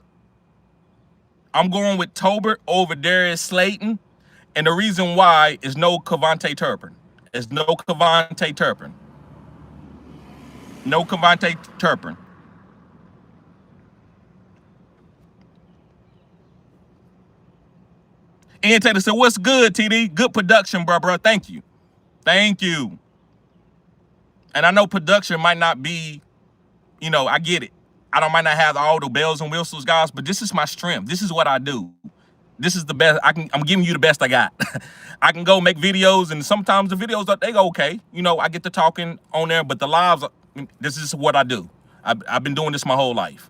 I'm going with Tolbert over Darius Slayton. And the reason why is no Kevontae Turpin. It's no Kevontae Turpin. No Kevontae Turpin. Ian Taylor said, what's good, TD? Good production, bro. Thank you. Thank you. And I know production might not be, you know, I get it. I might not have all the bells and whistles, guys, but this is my strength. This is what I do. this is the best. I'm giving you the best I got. I can go make videos, and sometimes the videos they go okay. You know, I get to talking on there, but the lives, this is what I do. I've been doing this my whole life.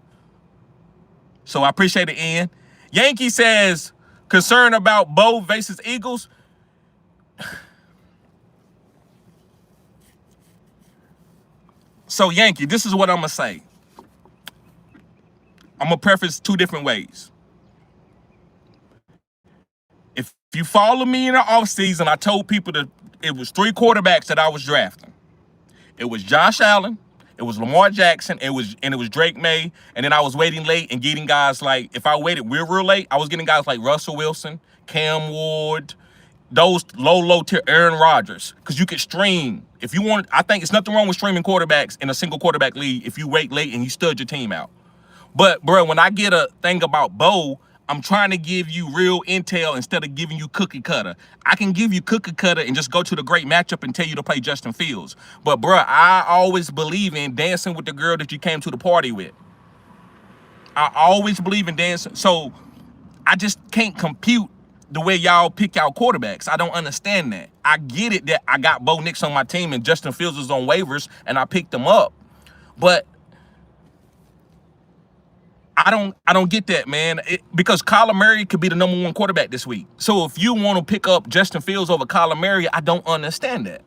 So I appreciate it, Ian. Yankee says, concern about Bo versus Eagles. So Yankee, this is what I'm gonna say. I'm gonna preface two different ways. If you follow me in the offseason, I told people that it was 3 quarterbacks that I was drafting. It was Josh Allen, it was Lamar Jackson, it was Drake May, and then I was waiting late and getting guys like, if I waited real late, I was getting guys like Russell Wilson, Cam Ward, those low tier Aaron Rodgers, because you could stream. If you want, I think it's nothing wrong with streaming quarterbacks in a single quarterback league if you wait late and you stud your team out. But bro, when I get a thing about Bo, I'm trying to give you real intel instead of giving you cookie cutter. I can give you cookie cutter and just go to the great matchup and tell you to play Justin Fields. But bro, I always believe in dancing with the girl that you came to the party with. I always believe in dancing. So I just can't compute the way y'all pick y'all quarterbacks. I don't understand that. I get it that I got Bo Nix on my team and Justin Fields was on waivers and I picked him up. But I don't get that, man. Because Kyler Murray could be the #1 quarterback this week. So if you want to pick up Justin Fields over Kyler Murray, I don't understand that.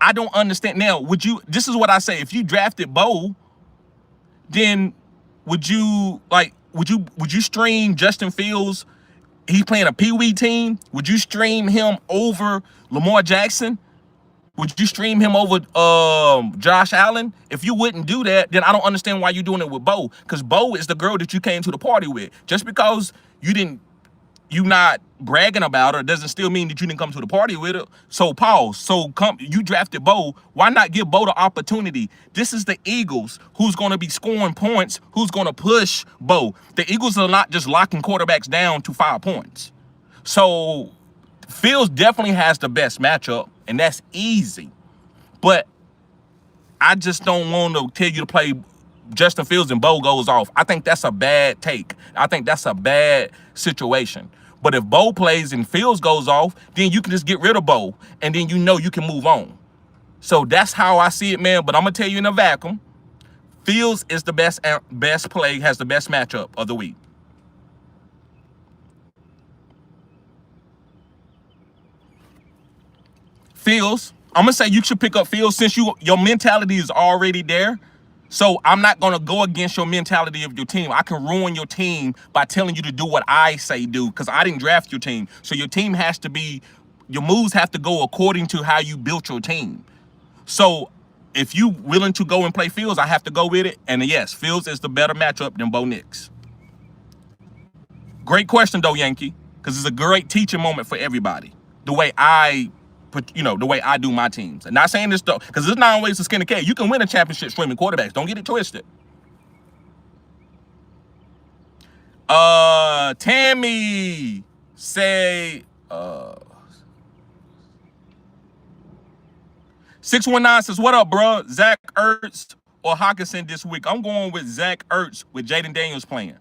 I don't understand. Now, this is what I say. If you drafted Bo, then would you stream Justin Fields? He's playing a Pee-wee team. Would you stream him over Lamar Jackson? Would you stream him over Josh Allen? If you wouldn't do that, then I don't understand why you're doing it with Bo. Because Bo is the girl that you came to the party with. Just because you not bragging about her doesn't still mean that you didn't come to the party with her. So pause. You drafted Bo. Why not give Bo the opportunity? This is the Eagles. Who's going to be scoring points? Who's going to push Bo? The Eagles are not just locking quarterbacks down to 5 points. So Fields definitely has the best matchup, and that's easy. But I just don't want to tell you to play Justin Fields and Bo goes off. I think that's a bad take. I think that's a bad situation. But if Bo plays and Fields goes off, then you can just get rid of Bo, and then you know you can move on. So that's how I see it, man. But I'm going to tell you in a vacuum, Fields is the best play, has the best matchup of the week. Fields, I'm gonna say you should pick up Fields since your mentality is already there. So I'm not gonna go against your mentality of your team. I can ruin your team by telling you to do what I say do, because I didn't draft your team. So your team has to be, your moves have to go according to how you built your team. So if you willing to go and play Fields, I have to go with it. And yes, Fields is the better matchup than Bo Nix. Great question though, Yankee, because it's a great teaching moment for everybody. The way the way I do my teams. And not saying this though, because it's not always a skin of cat. You can win a championship streaming quarterbacks. Don't get it twisted. Tammy say 619 says, what up, bro? Zach Ertz or Hawkinson this week? I'm going with Zach Ertz with Jaden Daniels playing.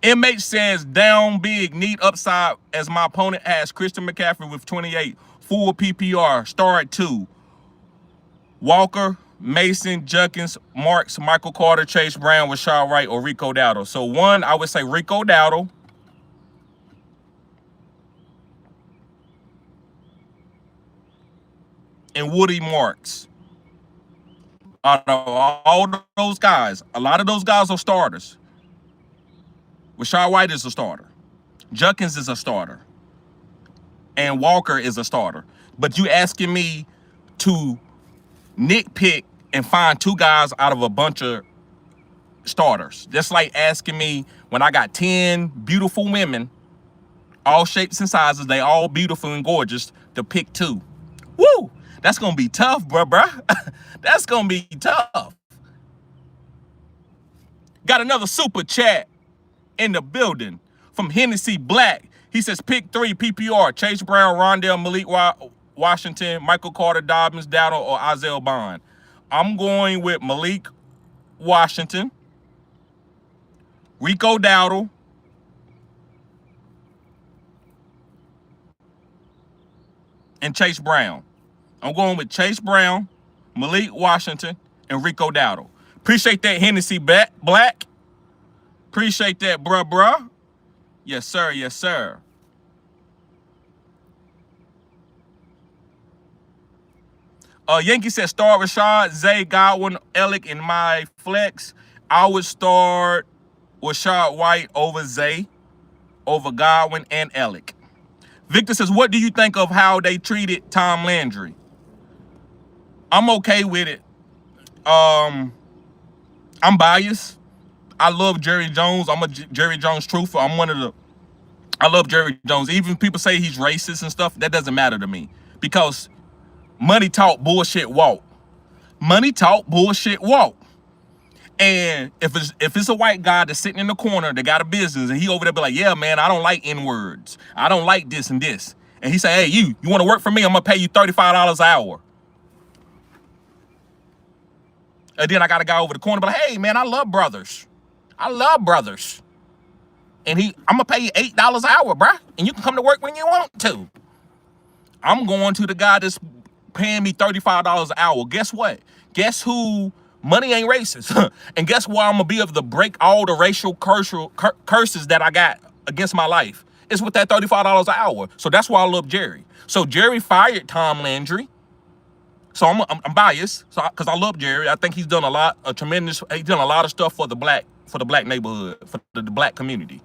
MH says, down big, need upside as my opponent has Christian McCaffrey with 28. Full PPR, star at 2. Walker, Mason, Junkins, Marks, Michael Carter, Chase Brown, Rashad Wright, or Rico Dowdle. So one, I would say Rico Dowdle. And Woody Marks. Out of all those guys, a lot of those guys are starters. Rashad White is a starter. Junkins is a starter. And Walker is a starter. But you asking me to nitpick and find 2 guys out of a bunch of starters. Just like asking me when I got 10 beautiful women, all shapes and sizes, they all beautiful and gorgeous, to pick 2. Woo! That's going to be tough, bruh. That's going to be tough. Got another super chat in the building from Hennessy Black. He says, pick 3 PPR, Chase Brown, Rondell, Malik Washington, Michael Carter, Dobbins, Dowdle, or Isaiah Bond. I'm going with Malik Washington, Rico Dowdle, and Chase Brown. I'm going with Chase Brown, Malik Washington, and Rico Dowdle. Appreciate that, Hennessy Black. Appreciate that, bruh. Yes, sir. Yes, sir. Yankee said start Rashad, Zay, Godwin, Ellick in my flex. I would start Rashad White over Zay, over Godwin and Ellick. Victor says, what do you think of how they treated Tom Landry? I'm okay with it. I'm biased. I love Jerry Jones. I'm a Jerry Jones truther. I love Jerry Jones. Even people say he's racist and stuff. That doesn't matter to me because money talk, bullshit walk. Money talk, bullshit walk. And if it's a white guy that's sitting in the corner that got a business and he over there be like, yeah, man, I don't like N-words. I don't like this and this. And he say, hey, you want to work for me? I'm going to pay you $35 an hour. And then I got a guy over the corner be like, hey, man, I love brothers. I love brothers. And I'm going to pay you $8 an hour, bruh. And you can come to work when you want to. I'm going to the guy that's paying me $35 an hour. Guess what? Guess who? Money ain't racist. And guess why I'm going to be able to break all the racial curses that I got against my life? It's with that $35 an hour. So that's why I love Jerry. So Jerry fired Tom Landry. So I'm biased, because I love Jerry. I think he's done he's done a lot of stuff for the black neighborhood, for the black community.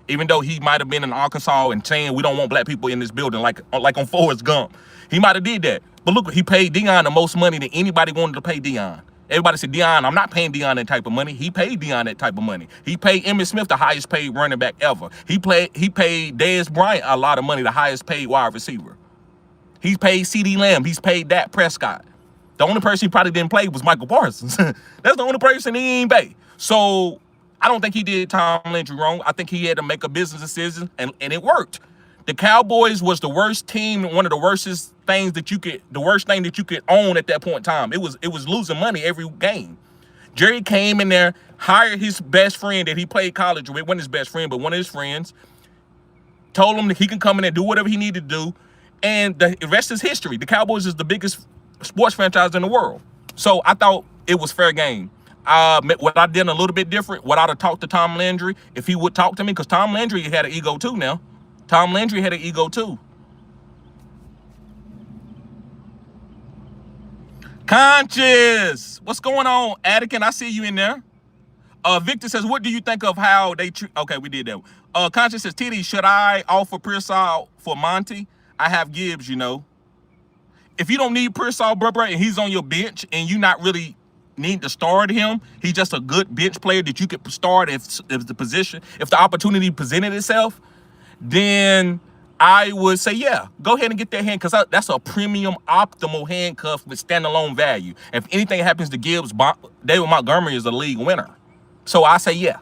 Even though he might have been in Arkansas and saying we don't want black people in this building, like on Forrest Gump, he might have did that. But look, he paid Deion the most money than anybody wanted to pay Deion. Everybody said, Deion, I'm not paying Deion that type of money. He paid Deion that type of money. He paid Emmitt Smith the highest paid running back ever. He paid Dez Bryant a lot of money, the highest paid wide receiver. He's paid CeeDee Lamb. He's paid Dak Prescott. The only person he probably didn't play was Michael Parsons. That's the only person he ain't pay. So I don't think he did Tom Landry wrong. I think he had to make a business decision, and it worked. The Cowboys was the worst team, one of the worst thing that you could own at that point in time. It was losing money every game. Jerry came in there, hired his best friend that he played college with, wasn't his best friend, but one of his friends, told him that he can come in there and do whatever he needed to do, and the rest is history. The Cowboys is the biggest sports franchise in the world. So I thought it was fair game. What I did a little bit different, what I'd have talked to Tom Landry, if he would talk to me, because Tom Landry had an ego too now. Tom Landry had an ego too. Conscious, what's going on, Attican? I see you in there. Victor says, what do you think of how they treat? Okay, we did that. Conscious says, TD, should I offer Pearsall for Monty? I have Gibbs, you know. If you don't need Pearsall, bro, and he's on your bench and you not really need to start him, he's just a good bench player that you could start if the opportunity presented itself, then I would say, yeah, go ahead and get that hand, because that's a premium optimal handcuff with standalone value. If anything happens to Gibbs, David Montgomery is the league winner. So I say, yeah.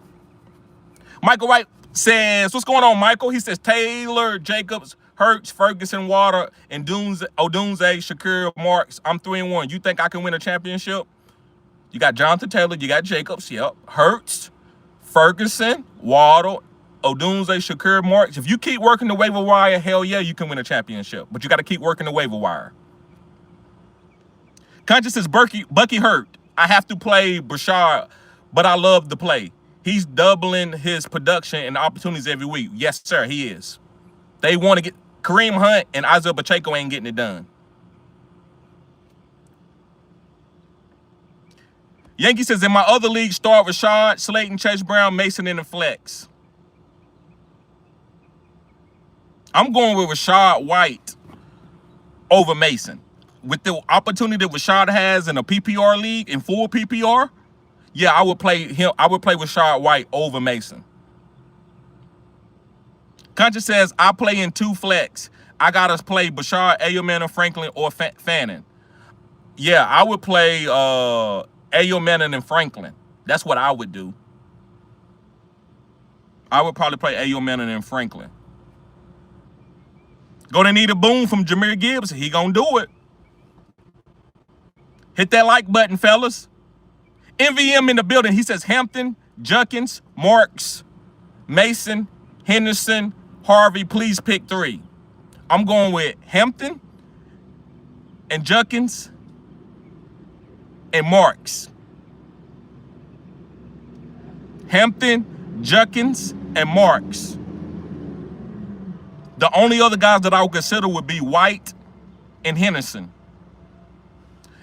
Michael Wright says, what's going on, Michael? He says, Taylor, Jacobs, Hurts, Ferguson, Water, and Odunze, Shakir, Marks. I'm 3-1. You think I can win a championship? You got Jonathan Taylor, you got Jacobs, yep. Hurts, Ferguson, Waddle, Odunze, Shakir, Marks. If you keep working the waiver wire, hell yeah, you can win a championship. But you got to keep working the waiver wire. Conscious says, Bucky hurt. I have to play Brashard, but I love the play. He's doubling his production and opportunities every week. Yes, sir, he is. They want to get Kareem Hunt and Isaiah Pacheco ain't getting it done. Yankee says, in my other league, start Rashad, Slayton, Chase Brown, Mason, and the flex. I'm going with Rashad White over Mason. With the opportunity that Rashad has in a PPR league, in full PPR, yeah, I would play him. I would play Rashad White over Mason. Conscious says, I play in 2 flex. I got to play Bashard, Ayoman, Franklin, or Fannin. Yeah, I would play Ayoman and Franklin. That's what I would do. I would probably play Ayoman and Franklin. Gonna need a boom from Jahmyr Gibbs. He gonna do it. Hit that like button, fellas. MVM in the building. He says Hampton, Junkins, Marks, Mason, Henderson, Harvey. Please pick 3. I'm going with Hampton, and Judkins and Marks. Hampton, Judkins, and Marks. The only other guys that I would consider would be White and Henderson.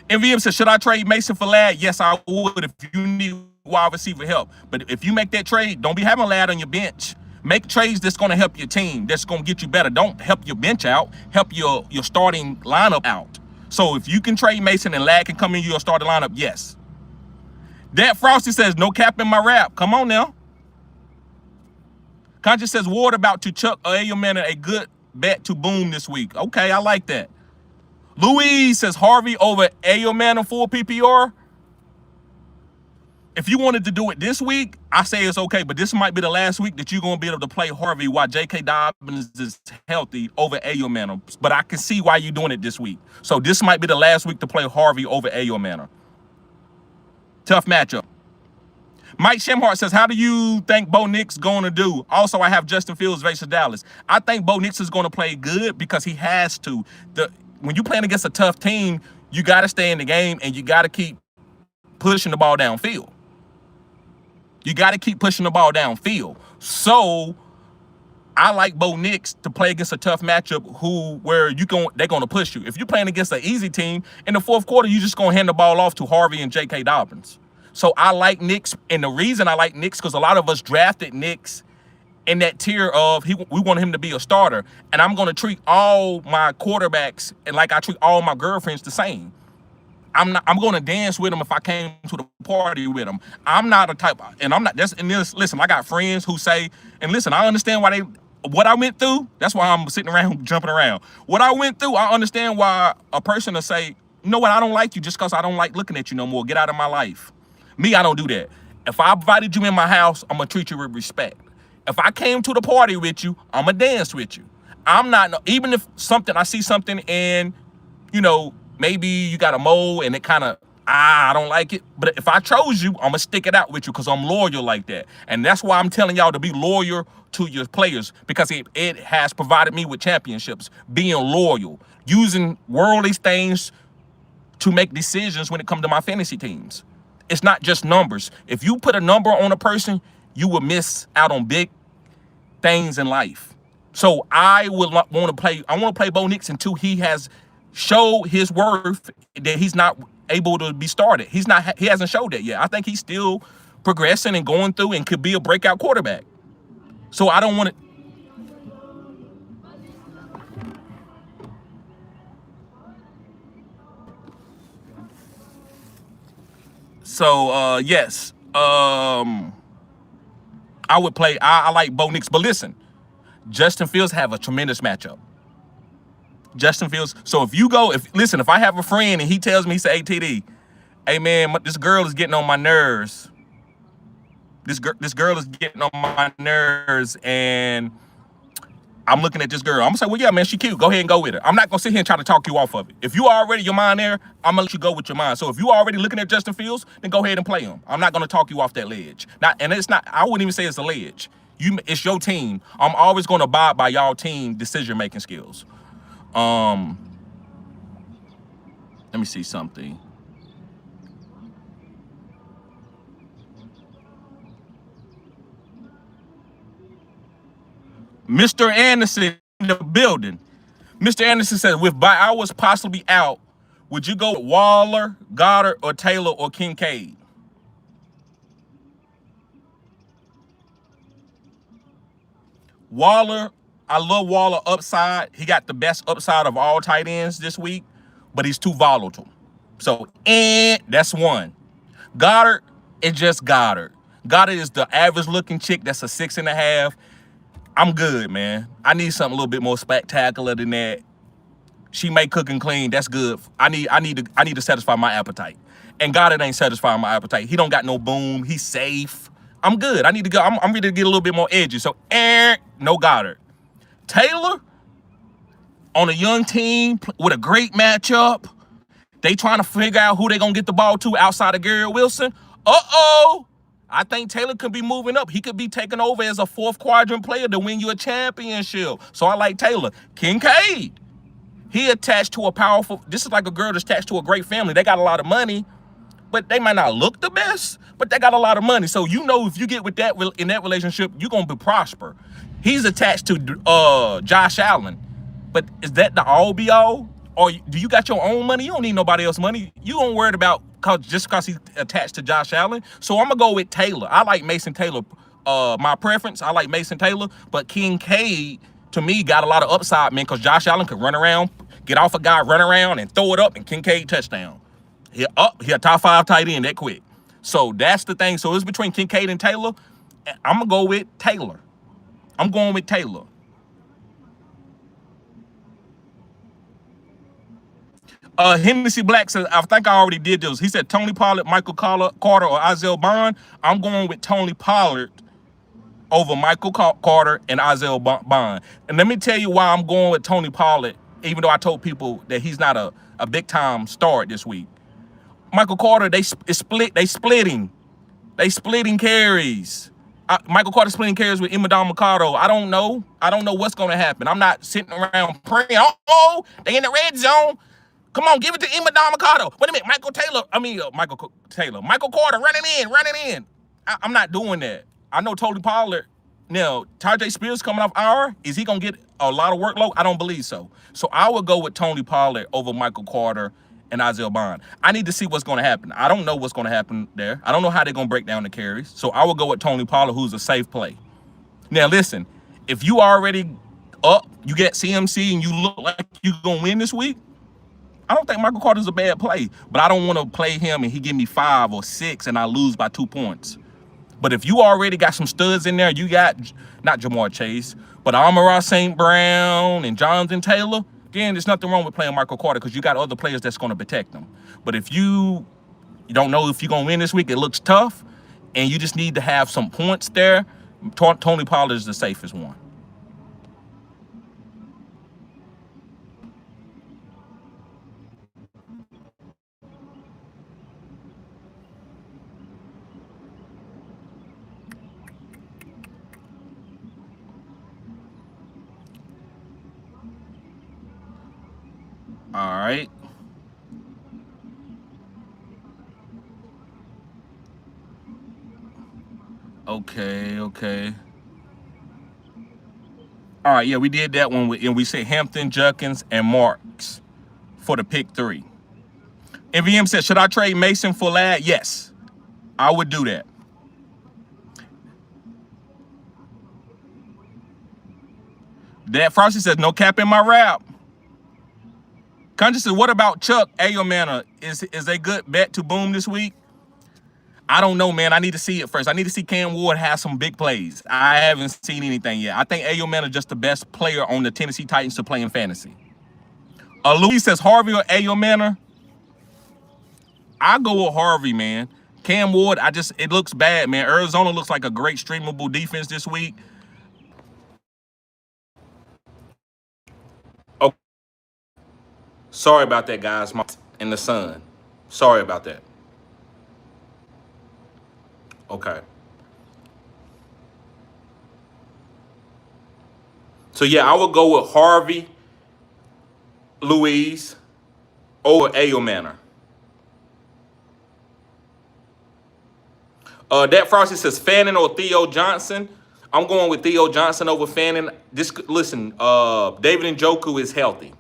MVM said, should I trade Mason for Ladd? Yes, I would if you need wide receiver help. But if you make that trade, don't be having Ladd on your bench. Make trades that's going to help your team, that's going to get you better. Don't help your bench out. Help your starting lineup out. So if you can trade Mason and Ladd can come in your starting lineup, yes. That Frosty says, no cap in my rap. Come on now. Conscious says, Ward about to chuck Ayomana a good bet to boom this week. Okay, I like that. Louise says, Harvey over Ayomana full PPR. If you wanted to do it this week, I say it's okay, but this might be the last week that you're going to be able to play Harvey while J.K. Dobbins is healthy over Ayomana. But I can see why you're doing it this week. So this might be the last week to play Harvey over Ayomana. Tough matchup. Mike Shemhart says, how do you think Bo Nix going to do? Also, I have Justin Fields versus Dallas. I think Bo Nix is going to play good because he has to. When you're playing against a tough team, you got to stay in the game and you got to keep pushing the ball downfield. You got to keep pushing the ball downfield. So I like Bo Nix to play against a tough matchup where they're going to push you. If you're playing against an easy team, in the fourth quarter, you're just going to hand the ball off to Harvey and J.K. Dobbins. So I like Nix, and the reason I like Nix because a lot of us drafted Nix in that tier of we want him to be a starter, and I'm going to treat all my quarterbacks and like I treat all my girlfriends the same. I'm going to dance with them if I came to the party with them. I'm not a type, and I'm not. Listen, I got friends who say, and listen, I understand why what I went through. That's why I'm sitting around jumping around. What I went through, I understand why a person will say, you know what, I don't like you just because I don't like looking at you no more. Get out of my life. Me, I don't do that. If I invited you in my house, I'm going to treat you with respect. If I came to the party with you, I'm going to dance with you. I'm not, even if I see something and, maybe you got a mole and it kind of, I don't like it. But if I chose you, I'm going to stick it out with you because I'm loyal like that. And that's why I'm telling y'all to be loyal to your players because it has provided me with championships, being loyal, using worldly things to make decisions when it comes to my fantasy teams. It's not just numbers. If you put a number on a person, you will miss out on big things in life. So I want to play Bo Nix until he has showed his worth that he's not able to be started. He hasn't showed that yet. I think he's still progressing and going through and could be a breakout quarterback. So I don't want to. So yes, I would play. I like Bo Nix, but listen, Justin Fields have a tremendous matchup. Justin Fields. So if I have a friend and he tells me, he say, hey, TD, hey man, this girl is getting on my nerves. This girl is getting on my nerves, and I'm looking at this girl. I'm gonna say, well, yeah, man, she cute. Go ahead and go with her. I'm not gonna sit here and try to talk you off of it. If you already your mind there, I'm gonna let you go with your mind. So if you already looking at Justin Fields, then go ahead and play him. I'm not gonna talk you off that ledge. I wouldn't even say it's a ledge. It's your team. I'm always gonna abide by y'all team decision-making skills. Let me see something. Mr. Anderson in the building. Mr. Anderson says, with Bowers possibly out, would you go with Waller, Goddard, or Taylor, or Kincaid? Waller, I love Waller upside. He got the best upside of all tight ends this week, but he's too volatile. So, that's one. Goddard is just Goddard. Goddard is the average-looking chick that's a 6.5. I'm good, man. I need something a little bit more spectacular than that. She may cook and clean. That's good. I need to satisfy my appetite. And Goddard ain't satisfying my appetite. He don't got no boom. He's safe. I'm good. I need to go. I'm ready to get a little bit more edgy. So, no Goddard. Taylor, on a young team with a great matchup, they trying to figure out who they going to get the ball to outside of Garrett Wilson. I think Taylor could be moving up. He could be taking over as a fourth quadrant player to win you a championship. So I like Taylor. Kincaid. He attached to a powerful, this is like a girl that's attached to a great family. They got a lot of money, but they might not look the best, but they got a lot of money. So you know, if you get with that in that relationship, you're gonna be prosper. He's attached to Josh Allen, but is that the all be all? Or do you got your own money? You don't need nobody else's money. You don't worry about just cause he's attached to Josh Allen. So I'm gonna go with Taylor. I like Mason Taylor. My preference, I like Mason Taylor, but Kincaid to me got a lot of upside, man, because Josh Allen could run around, get off a guy, run around, and throw it up, and Kincaid touchdown. He a top 5 tight end that quick. So that's the thing. So it's between Kincaid and Taylor. I'm gonna go with Taylor. I'm going with Taylor. Hennessy Black says, I think I already did this. He said Tony Pollard, Michael Carter, or Isaiah Bond. I'm going with Tony Pollard over Michael Carter and Isaiah Bond. And let me tell you why I'm going with Tony Pollard, even though I told people that he's not a big-time start this week. Michael Carter, they splitting carries. Michael Carter splitting carries with Imadon Mercado. I don't know what's going to happen. I'm not sitting around praying, oh, they in the red zone. Come on, give it to Imadon Mercado. Wait a minute, Michael Carter running in. I'm not doing that. I know Tony Pollard. Now, Tajay Spears coming off IR. Is he going to get a lot of workload? I don't believe so. So I would go with Tony Pollard over Michael Carter and Isaiah Bond. I need to see what's going to happen. I don't know what's going to happen there. I don't know how they're going to break down the carries. So I will go with Tony Pollard, who's a safe play. Now, listen, if you already up, you get CMC, and you look like you're going to win this week, I don't think Michael Carter's a bad play, but I don't want to play him and he give me 5 or 6 and I lose by 2 points. But if you already got some studs in there, you got not Jamar Chase, but Amon-Ra St. Brown and Jonathan Taylor, then there's nothing wrong with playing Michael Carter because you got other players that's going to protect them. But if you don't know if you're going to win this week, it looks tough, and you just need to have some points there, Tony Pollard is the safest one. All right. Okay. All right, yeah, we did that one, and we said Hampton, Judkins, and Marks for the pick 3. MVM said, should I trade Mason for Ladd? Yes, I would do that. Dad Frosty says, no cap in my rap. Conscious says, what about Chuck Ayomana? Is a good bet to boom this week? I don't know, man. I need to see it first. I need to see Cam Ward have some big plays. I haven't seen anything yet. I think Ayomana is just the best player on the Tennessee Titans to play in fantasy. Louis says Harvey or Ayomana? I go with Harvey, man. Cam Ward, it looks bad, man. Arizona looks like a great streamable defense this week. Oh, sorry about that, guys. In the sun. Sorry about that. Okay. So, yeah, I would go with Harvey, Louise, over Ayomana. That Frosty says Fannin or Theo Johnson. I'm going with Theo Johnson over Fannin. Listen, David Njoku is healthy.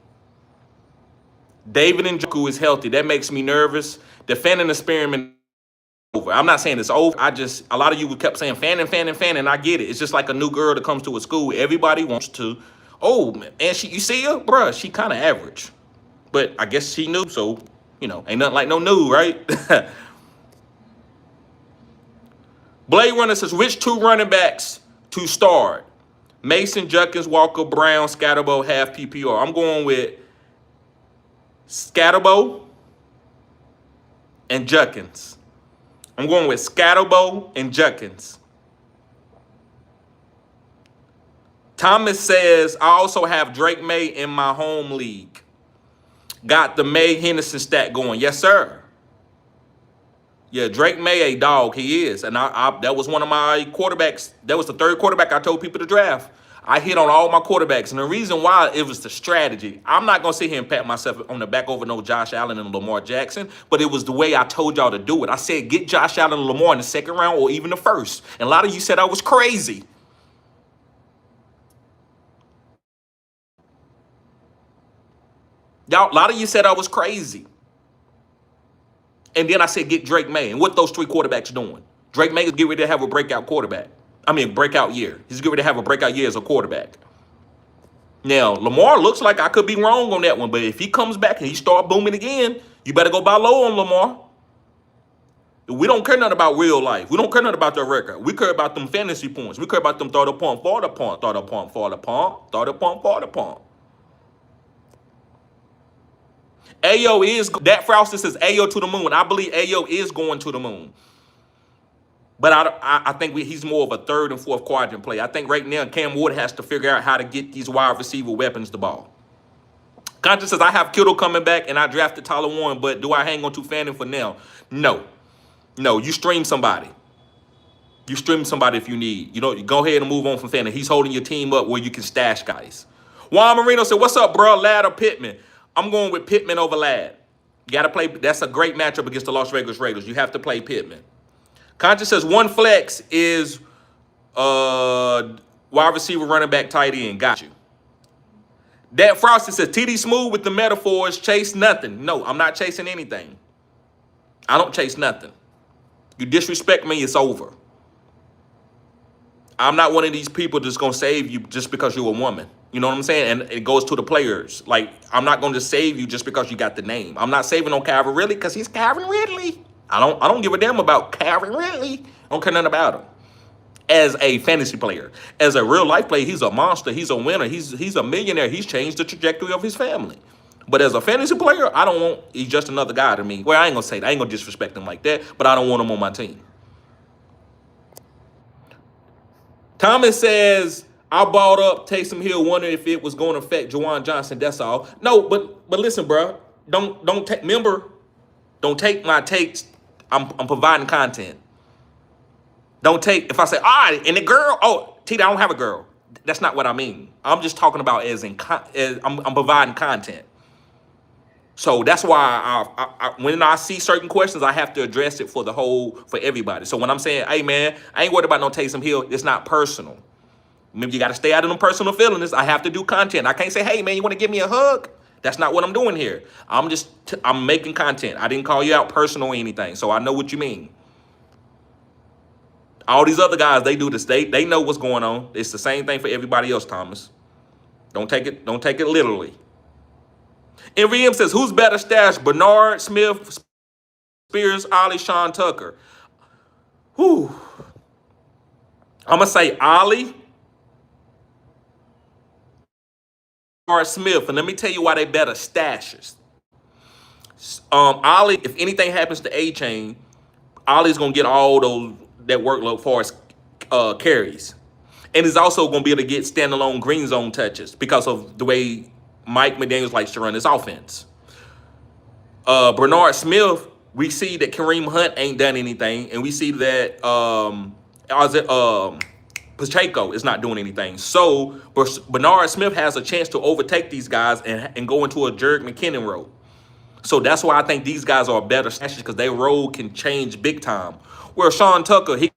That makes me nervous. The Fannin experiment over. I'm not saying it's over. A lot of you kept saying Fannin. I get it. It's just like a new girl that comes to a school. Everybody wants to. Oh, and you see her? Bruh, she kind of average. But I guess she knew, so, ain't nothing like no new, right? Blade Runner says, which 2 running backs to start? Mason, Judkins, Walker, Brown, Scatterbo, half PPR. I'm going with Scatterbo and Judkins. Thomas says, I also have Drake May in my home league. Got the May Henderson stat going. Yes, sir. Yeah, Drake May a dog. He is. And that was one of my quarterbacks. That was the 3rd quarterback I told people to draft. I hit on all my quarterbacks, and the reason why, it was the strategy. I'm not going to sit here and pat myself on the back over no Josh Allen and Lamar Jackson, but it was the way I told y'all to do it. I said get Josh Allen and Lamar in the second round or even the first. And a lot of you said I was crazy. Y'all, a lot of you said I was crazy. And then I said get Drake May. And what those three quarterbacks doing? Drake May is getting ready to have a breakout quarterback. Breakout year. He's getting ready to have a breakout year as a quarterback. Now, Lamar looks like I could be wrong on that one, but if he comes back and he start booming again, you better go buy low on Lamar. We don't care nothing about real life. We don't care nothing about their record. We care about them fantasy points. We care about them 30 point, 40 point, 30 point, 40 point, 30 point, 40 point. Ayo is, that Frosty says Ayo to the moon. I believe Ayo is going to the moon. But I think he's more of a third and fourth quadrant play. I think right now Cam Ward has to figure out how to get these wide receiver weapons the ball. Conscious says, I have Kittle coming back and I drafted Tyler Warren, but do I hang on to Fanning for now? No. No, you stream somebody. You stream somebody if you need. You know, you go ahead and move on from Fanning. He's holding your team up where you can stash guys. Juan Marino said, what's up, bro? Ladd or Pittman? I'm going with Pittman over Ladd. You got to play. That's a great matchup against the Las Vegas Raiders. You have to play Pittman. Conscious says one flex is wide receiver, running back, tight end. Got you. That Frosty says TD Smooth with the metaphors, chase nothing. No, I'm not chasing anything. I don't chase nothing. You disrespect me, it's over. I'm not one of these people that's going to save you just because you're a woman. You know what I'm saying? And it goes to the players. Like, I'm not going to save you just because you got the name. I'm not saving on Calvin Ridley because he's Calvin Ridley. I don't give a damn about Calvin Ridley. I don't care nothing about him. As a fantasy player, as a real life player, he's a monster. He's a winner. He's a millionaire. He's changed the trajectory of his family. But as a fantasy player, I don't want. He's just another guy to me. Well, I ain't gonna say that. I ain't gonna disrespect him like that. But I don't want him on my team. Thomas says, I bought up Taysom Hill, wondering if it was going to affect Juwan Johnson. That's all. No, but listen, bro. Don't take. Remember, don't take my takes. I'm providing content. Don't take, if I say, all right, and the girl, oh, Tita, I don't have a girl. That's not what I mean. I'm just talking about as I'm providing content. So that's why when I see certain questions, I have to address it for everybody. So when I'm saying, hey, man, I ain't worried about no Taysom Hill, it's not personal. Maybe you got to stay out of them personal feelings. I have to do content. I can't say, hey, man, you want to give me a hug? That's not what I'm doing here. I'm making content. I didn't call you out personal or anything. So I know what you mean. All these other guys, they do this. They know what's going on. It's the same thing for everybody else, Thomas. Don't take it literally. NVM says, who's better stash? Bernard, Smith, Spears, Ollie, Sean Tucker. Whew. I'm going to say Ollie, Bernard, Smith. And let me tell you why they better stashers. Ollie, if anything happens to A-Chain, Ollie's going to get all that workload as far as carries. And he's also going to be able to get standalone green zone touches because of the way Mike McDaniels likes to run his offense. Bernard Smith, we see that Kareem Hunt ain't done anything. And we see that Pacheco is not doing anything. So Bernard Smith has a chance to overtake these guys and go into a Jerick McKinnon role. So that's why I think these guys are better stashes because their role can change big time. Where Sean Tucker, he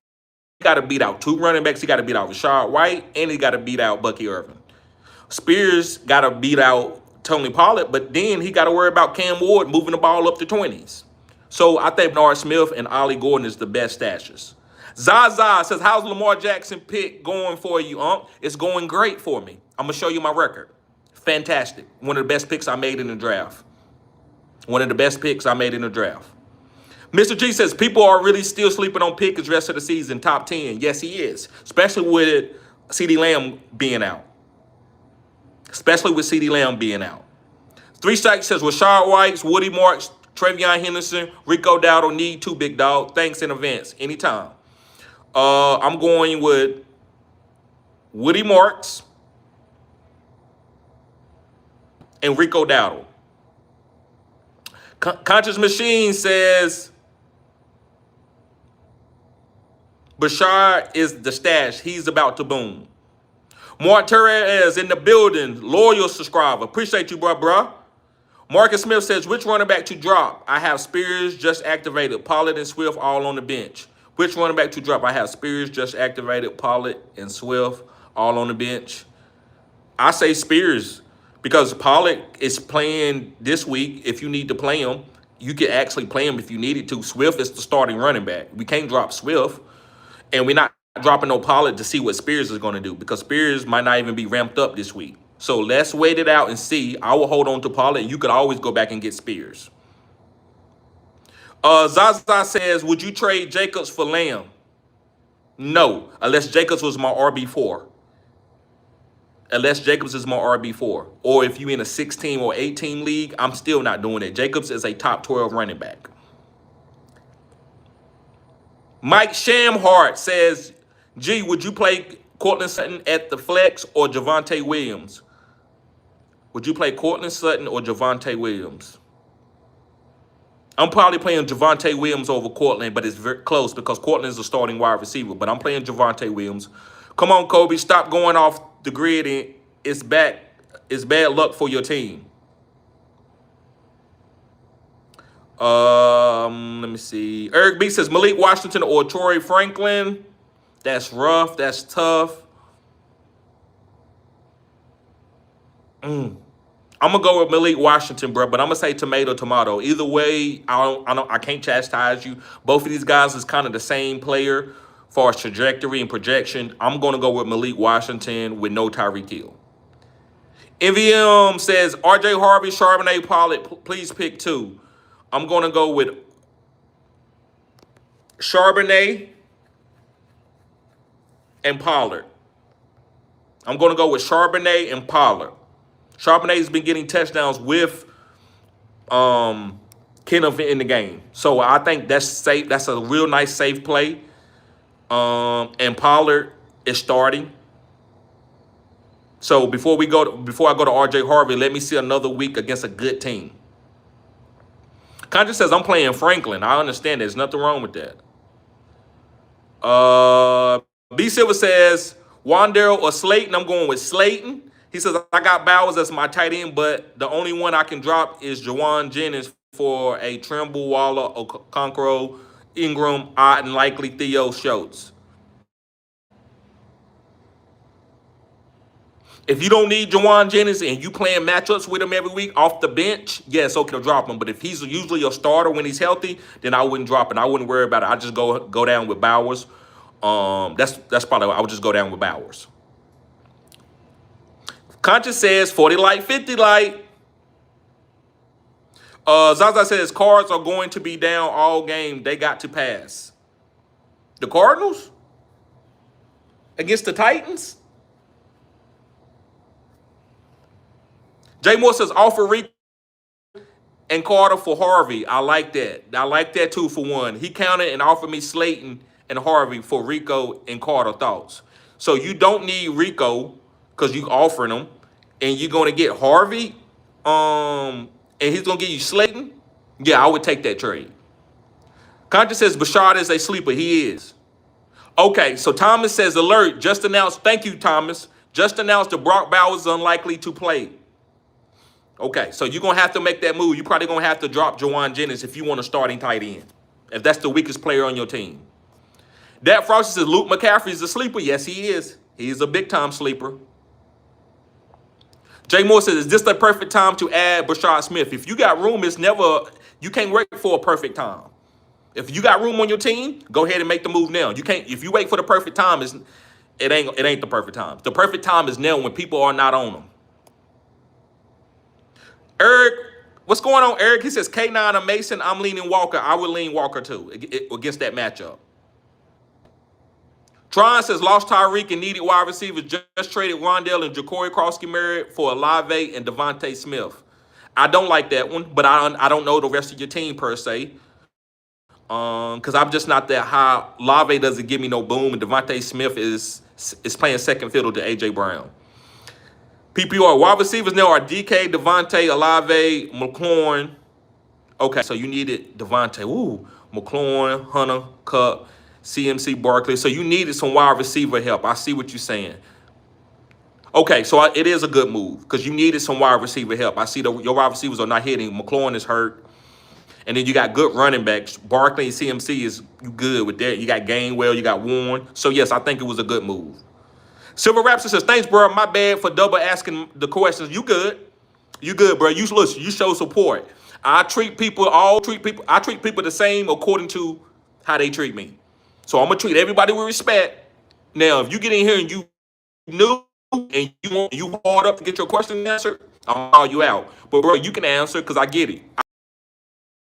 got to beat out two running backs. He got to beat out Rashad White, and he got to beat out Bucky Irvin. Spears got to beat out Tony Pollard, but then he got to worry about Cam Ward moving the ball up to 20s. So I think Bernard Smith and Ollie Gordon is the best stashers. Zaza says, how's Lamar Jackson pick going for you, It's going great for me. I'm going to show you my record. Fantastic. One of the best picks I made in the draft. Mr. G says, people are really still sleeping on Pickens rest of the season, top 10. Yes, he is. Especially with CeeDee Lamb being out. 3 Strikes says, Rashad White, Woody Marks, Travion Henderson, Rico Dowdle need to, big dog. Thanks in advance. Anytime. I'm going with Woody Marks and Rico Dowdle. Conscious Machine says, Bashard is the stash. He's about to boom. Mark Torres in the building, loyal subscriber. Appreciate you, bro. Marcus Smith says, which running back to drop? I have Spears just activated, Pollard and Swift all on the bench. Which running back to drop? I have Spears just activated, Pollard and Swift all on the bench. I say Spears because Pollard is playing this week. If you need to play him, you can actually play him if you needed to. Swift is the starting running back. We can't drop Swift, and we're not dropping no Pollard to see what Spears is going to do because Spears might not even be ramped up this week. So let's wait it out and see. I will hold on to Pollard. You could always go back and get Spears. Zaza says, would you trade Jacobs for Lamb? No, unless Jacobs was my RB4. Unless Jacobs is my RB4. Or if you're in a 16 or 18 league, I'm still not doing it. Jacobs is a top 12 running back. Mike Shamhart says, G, would you play Cortland Sutton at the flex or Javonte Williams? Would you play Cortland Sutton or Javonte Williams? I'm probably playing Javonte Williams over Cortland, but it's very close because Cortland is a starting wide receiver. But I'm playing Javonte Williams. Come on, Kobe, stop going off the grid. And it's back. It's bad luck for your team. Let me see. Eric B says Malik Washington or Torrey Franklin. That's rough. That's tough. I'm gonna go with Malik Washington, bro. But I'm gonna say tomato. Either way, I can't chastise you. Both of these guys is kind of the same player as far as trajectory and projection. I'm gonna go with Malik Washington with no Tyreek Hill. MVM says RJ Harvey, Charbonnet, Pollard. Please pick two. I'm gonna go with Charbonnet and Pollard. I'm gonna go with Charbonnet and Pollard. Charbonnet has been getting touchdowns with Kenneth in the game. So I think that's safe. That's a real nice safe play. And Pollard is starting. So before I go to RJ Harvey, let me see another week against a good team. Conjure says I'm playing Franklin. I understand there's nothing wrong with that. B Silver says Wanderl or Slayton. I'm going with Slayton. He says, I got Bowers as my tight end, but the only one I can drop is Jawan Jennings for a Trimble, Waller, Okonkwo, Ingram, odd and likely Theo Schultz. If you don't need Jawan Jennings and you playing matchups with him every week off the bench, yes, okay, drop him. But if he's usually your starter when he's healthy, then I wouldn't drop it. I wouldn't worry about it. I just go down with Bowers. That's probably I would just go down with Bowers. Conscious says 40 light, 50 light. Zaza says Cards are going to be down all game. They got to pass. The Cardinals? Against the Titans? Jay Moore says offer Rico and Carter for Harvey. I like that. I like that too for one. He counted and offered me Slayton and Harvey for Rico and Carter thoughts. So you don't need Rico because you offering him, and you're going to get Harvey, and he's going to give you Slayton. Yeah, I would take that trade. Conscious says Bashard is a sleeper. He is. Okay, so Thomas says alert. Just announced. Thank you, Thomas. Just announced that Brock Bowers is unlikely to play. Okay, so you're going to have to make that move. You're probably going to have to drop Jawan Jennings if you want a starting tight end, if that's the weakest player on your team. That Frosty says Luke McCaffrey is a sleeper. Yes, he is. He is a big-time sleeper. Jay Moore says, is this the perfect time to add Brashard Smith? If you got room, you can't wait for a perfect time. If you got room on your team, go ahead and make the move now. You can't, if you wait for the perfect time, it ain't the perfect time. The perfect time is now when people are not on them. Eric, what's going on, Eric? He says, K9 or Mason, I'm leaning Walker. I would lean Walker too against that matchup. Tron says, lost Tyreek and needed wide receivers. Just traded Rondell and Ja'Cory Crosby for Olave and Devontae Smith. I don't like that one, but I don't know the rest of your team per se. Because I'm just not that high. Olave doesn't give me no boom, and Devontae Smith is playing second fiddle to A.J. Brown. PPR, wide receivers now are DK, Devontae, Olave, McLaurin. Okay, so you needed Devontae. Ooh, McLaurin, Hunter, Cup, CMC, Barkley. So you needed some wide receiver help. I see what you're saying. Okay, so it is a good move because you needed some wide receiver help. I see your wide receivers are not hitting. McLaurin is hurt. And then you got good running backs. Barkley and CMC is good with that. You got Gainwell, you got Warren. So, yes, I think it was a good move. Silver Raptor says, thanks, bro. My bad for double asking the questions. You good. You good, bro. You listen, you show support. I treat people the same according to how they treat me. So I'm gonna treat everybody with respect. Now, if you get in here and you new and you hard up to get your question answered, I'll call you out. But bro, you can answer because I get it.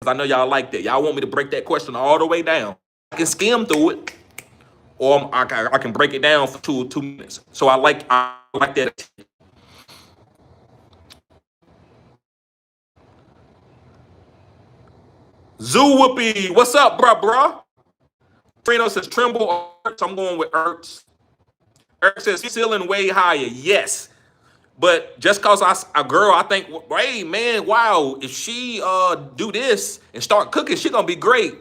I know y'all like that. Y'all want me to break that question all the way down. I can skim through it, or I can break it down for 2 minutes. So I like that. Zoo Whoopie, what's up, bruh? Trino says Trimble or Ertz. I'm going with Ertz. Ertz says ceiling way higher. Yes. But just cause a girl, I think, hey man, wow, if she do this and start cooking, she gonna be great.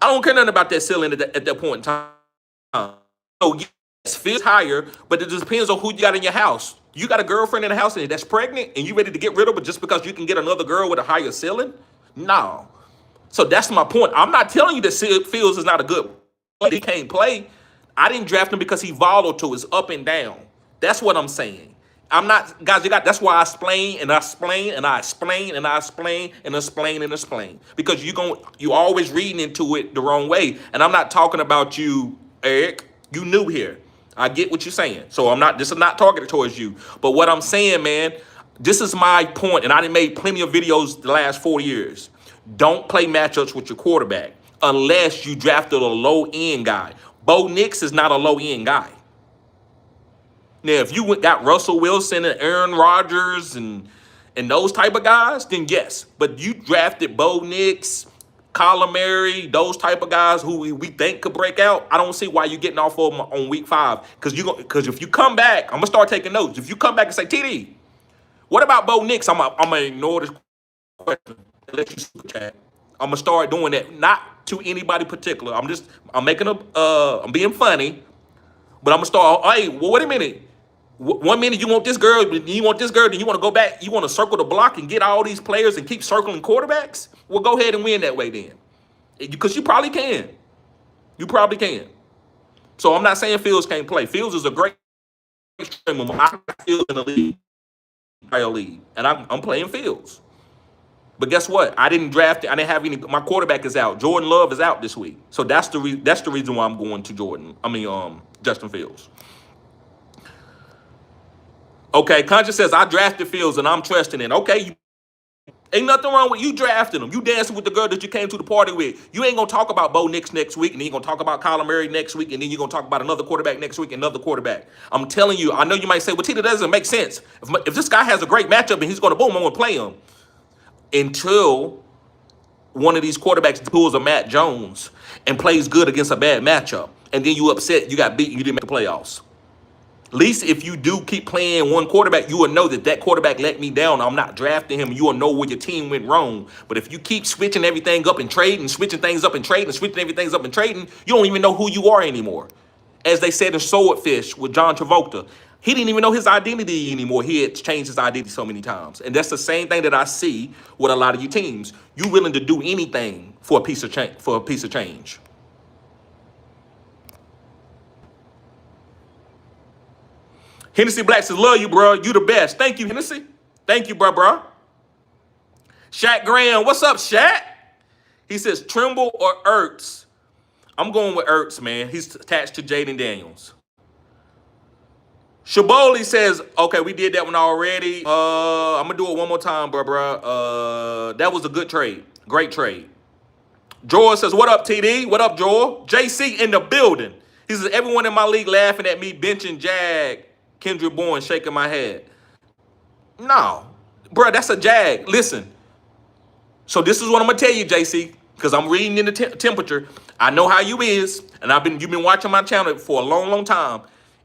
I don't care nothing about that ceiling at that point in time. So yes, feels higher, but it just depends on who you got in your house. You got a girlfriend in the house that's pregnant and you ready to get rid of her just because you can get another girl with a higher ceiling? No. So that's my point. I'm not telling you that Fields is not a good player. He can't play. I didn't draft him because he volatile is up and down. That's what I'm saying. I'm not, guys, that's why I explain and I explain and I explain and I explain and explain and explain. Because you always reading into it the wrong way. And I'm not talking about you, Eric. You new here. I get what you're saying. So this is not targeted towards you. But what I'm saying, man, this is my point, and I done made plenty of videos the last 4 years. Don't play matchups with your quarterback unless you drafted a low-end guy. Bo Nix is not a low-end guy. Now, if you got Russell Wilson and Aaron Rodgers and those type of guys, then yes. But you drafted Bo Nix, Kyler Murray, those type of guys who we think could break out. I don't see why you're getting off of them on week 5. Because if you come back, I'm going to start taking notes. If you come back and say, TD, what about Bo Nix? I'm going to ignore this question and let you super chat. I'm going to start doing that. Not to anybody particular. I'm being funny. But I'm going to start, hey, well, wait a minute. 1 minute you want this girl, then you want this girl, then you want to go back, you want to circle the block and get all these players and keep circling quarterbacks? Well, go ahead and win that way then. Because you probably can. You probably can. So I'm not saying Fields can't play. Fields is a great streamer. I Fields in the league. And I'm playing Fields. But guess what? I didn't draft it. I didn't have any. My quarterback is out. Jordan Love is out this week. So that's the reason why I'm going to Justin Fields. Okay, Conscious says, I drafted Fields and I'm trusting it. Okay, ain't nothing wrong with you drafting him. You dancing with the girl that you came to the party with. You ain't going to talk about Bo Nix next week, and then you're going to talk about Kyler Murray next week, and then you're going to talk about another quarterback next week, another quarterback. I'm telling you, I know you might say, well, Tita, that doesn't make sense. If this guy has a great matchup and he's going to boom, I'm going to play him. Until one of these quarterbacks pulls a Matt Jones and plays good against a bad matchup, and then you upset, you got beat, you didn't make the playoffs. At least if you do keep playing one quarterback, you will know that quarterback let me down. I'm not drafting him. You will know where your team went wrong. But if you keep switching everything up and trading, switching things up and trading, switching everything up and trading, you don't even know who you are anymore. As they said in Swordfish with John Travolta, he didn't even know his identity anymore. He had changed his identity so many times. And that's the same thing that I see with a lot of you teams. You willing to do anything for a piece of change. Hennessy Black says, love you, bro. You the best. Thank you, Hennessy. Thank you, bro. Shaq Graham, what's up, Shaq? He says, Trimble or Ertz? I'm going with Ertz, man. He's attached to Jaden Daniels. Shaboli says, okay, we did that one already. I'm going to do it one more time, bro. That was a good trade. Great trade. Joel says, what up, TD? What up, Joel? JC in the building. He says, everyone in my league laughing at me benching Jag. Kendrick Bourne shaking my head. No, bro, that's a Jag. Listen. So this is what I'm gonna tell you, JC, because I'm reading in the temperature. I know how you is, and you've been watching my channel for a long, long time,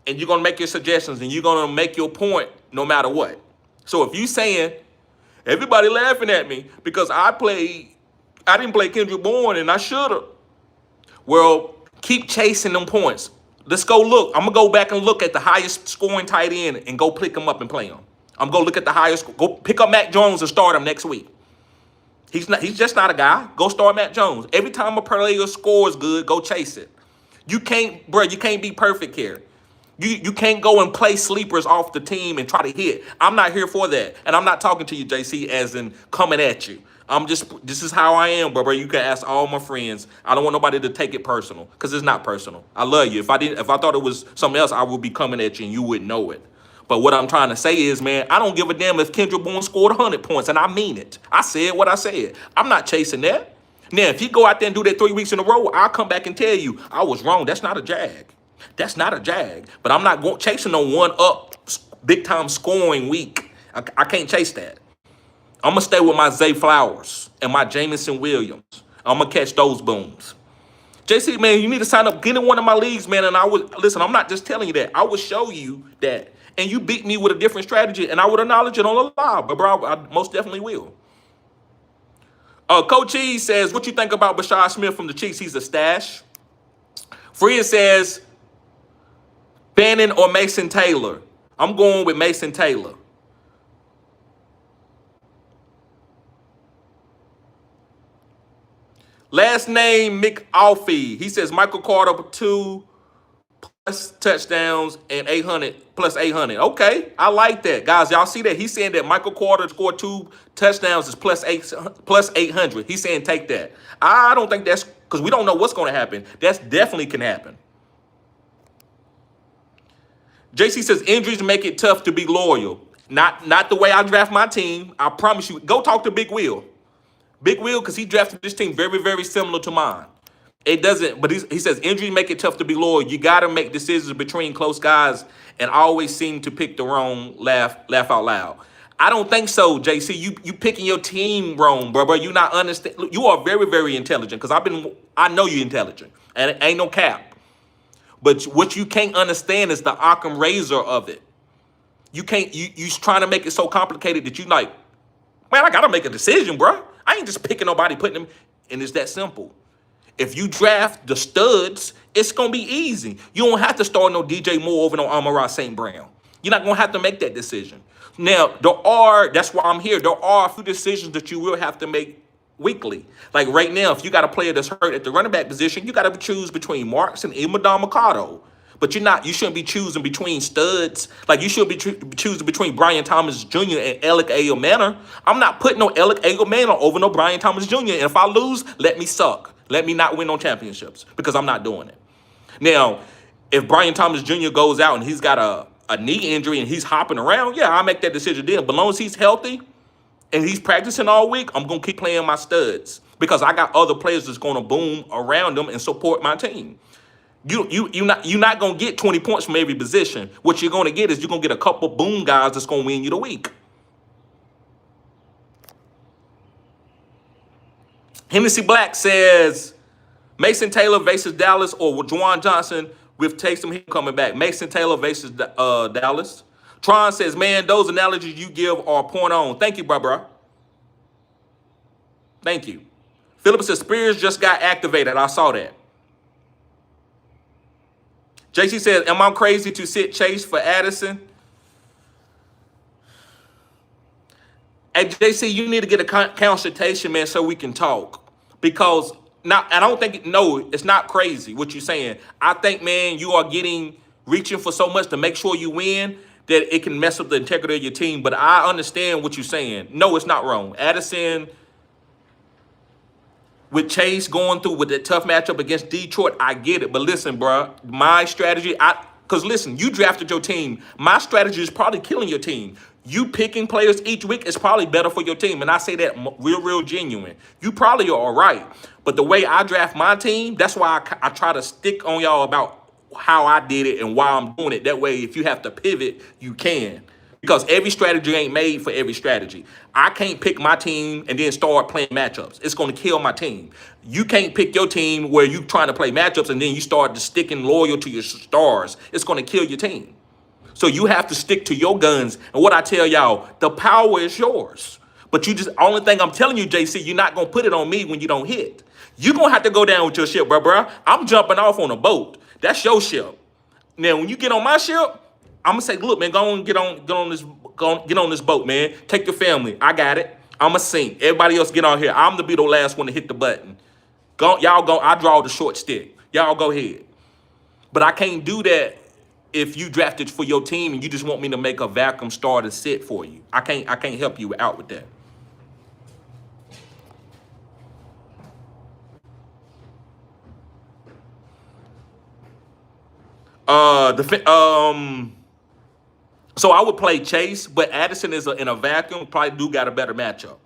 and you're gonna make your suggestions and you're gonna make your point no matter what. So if you saying everybody laughing at me because I didn't play Kendrick Bourne and I should have. Well, keep chasing them points. Let's go look. I'm gonna go back and look at the highest scoring tight end and go pick him up and play him. I'm gonna look at the highest. Go pick up Mac Jones and start him next week. He's just not a guy. Go start Mac Jones. Every time a player scores good, go chase it. You can't, bro. You can't be perfect here. You can't go and play sleepers off the team and try to hit. I'm not here for that. And I'm not talking to you, JC, as in coming at you. This is how I am, bro. You can ask all my friends. I don't want nobody to take it personal because it's not personal. I love you. If I thought it was something else, I would be coming at you and you wouldn't know it. But what I'm trying to say is, man, I don't give a damn if Kendrick Bourne scored 100 points, and I mean it. I said what I said. I'm not chasing that. Now, if you go out there and do that 3 weeks in a row, I'll come back and tell you I was wrong. That's not a jag. That's not a jag. But I'm not chasing no one up big time scoring week. I can't chase that. I'm gonna stay with my Zay Flowers and my Jamison Williams. I'm gonna catch those booms. JC, man, you need to sign up, get in one of my leagues, man. And I would listen. I'm not just telling you that. I would show you that, and you beat me with a different strategy, and I would acknowledge it on the live. But bro, I most definitely will. Coach E says, what you think about Bashard Smith from the Chiefs? He's a stash. Fred says, Bannon or Mason Taylor? I'm going with Mason Taylor. Last name, McAlfee. He says Michael Carter 2 plus touchdowns and 800 plus 800. Okay, I like that. Guys, y'all see that? He's saying that Michael Carter scored 2 touchdowns is plus 800. He's saying take that. I don't think that's because we don't know what's going to happen. That's definitely can happen. JC says injuries make it tough to be loyal. Not the way I draft my team. I promise you. Go talk to Big Will. Big Will, because he drafted this team very, very similar to mine. It doesn't, but he says injuries make it tough to be loyal. You got to make decisions between close guys and always seem to pick the wrong laugh out loud. I don't think so, JC. You picking your team wrong, bro. You not understand. You are very, very intelligent because I know you're intelligent and it ain't no cap. But what you can't understand is the Occam razor of it. You can't, you're trying to make it so complicated that you like, man, I got to make a decision, bro. I ain't just picking nobody, putting them, and it's that simple. If you draft the studs, it's going to be easy. You don't have to start no DJ Moore over no Amon-Ra St. Brown. You're not going to have to make that decision. Now, that's why I'm here. There are a few decisions that you will have to make weekly. Like right now, if you got a player that's hurt at the running back position, you got to choose between Marks and Imadon Mercado. But you shouldn't be choosing between studs. Like you should be choosing between Brian Thomas Jr. and Alec Ayomanor. I'm not putting no Alec Ayomanor over no Brian Thomas Jr. And if I lose, let me suck. Let me not win no championships because I'm not doing it. Now, if Brian Thomas Jr. goes out and he's got a knee injury and he's hopping around, yeah, I'll make that decision then. But as long as he's healthy and he's practicing all week, I'm going to keep playing my studs because I got other players that's going to boom around them and support my team. You're not going to get 20 points from every position. What you're going to get is you're going to get a couple boom guys that's going to win you the week. Hennessy Black says Mason Taylor versus Dallas or Juwan Johnson with Taysom coming back. Mason Taylor versus Dallas. Tron says, man, those analogies you give are point on. Thank you, bro. Thank you. Philip says Spears just got activated. I saw that. JC says, am I crazy to sit Chase for Addison? Hey, JC, you need to get a consultation, man, so we can talk. Because now, I don't think, no, it's not crazy what you're saying. I think, man, you are reaching for so much to make sure you win that it can mess up the integrity of your team. But I understand what you're saying. No, it's not wrong. Addison, with Chase going through with that tough matchup against Detroit, I get it. But listen, bro, my strategy, because listen, you drafted your team. My strategy is probably killing your team. You picking players each week is probably better for your team. And I say that real genuine. You probably are all right. But the way I draft my team, that's why I try to stick on y'all about how I did it and why I'm doing it. That way, if you have to pivot, you can. Because every strategy ain't made for every strategy. I can't pick my team and then start playing matchups. It's going to kill my team. You can't pick your team where you trying to play matchups and then you start sticking loyal to your stars. It's going to kill your team. So you have to stick to your guns. And what I tell y'all, the power is yours. But only thing I'm telling you, JC, you're not going to put it on me when you don't hit. You're going to have to go down with your ship, bro. I'm jumping off on a boat. That's your ship. Now, when you get on my ship, I'm gonna say, look, man, go on, get on this boat, man. Take your family. I got it. I'm a sink. Everybody else get on here. I'm to be the last one to hit the button. Y'all go. I draw the short stick. Y'all go ahead. But I can't do that if you drafted for your team and you just want me to make a vacuum starter sit for you. I can't help you out with that. So I would play Chase, but Addison is in a vacuum. Probably do got a better matchup.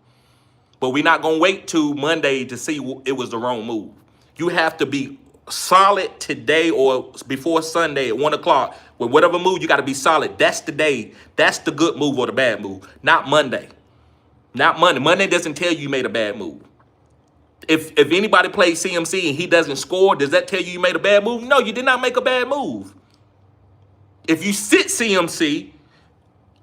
But we're not gonna wait till Monday to see it was the wrong move. You have to be solid today or before Sunday at 1 o'clock with whatever move you got to be solid. That's the day. That's the good move or the bad move. Not Monday. Not Monday. Monday doesn't tell you made a bad move. If anybody plays CMC and he doesn't score, does that tell you made a bad move? No, you did not make a bad move. If you sit CMC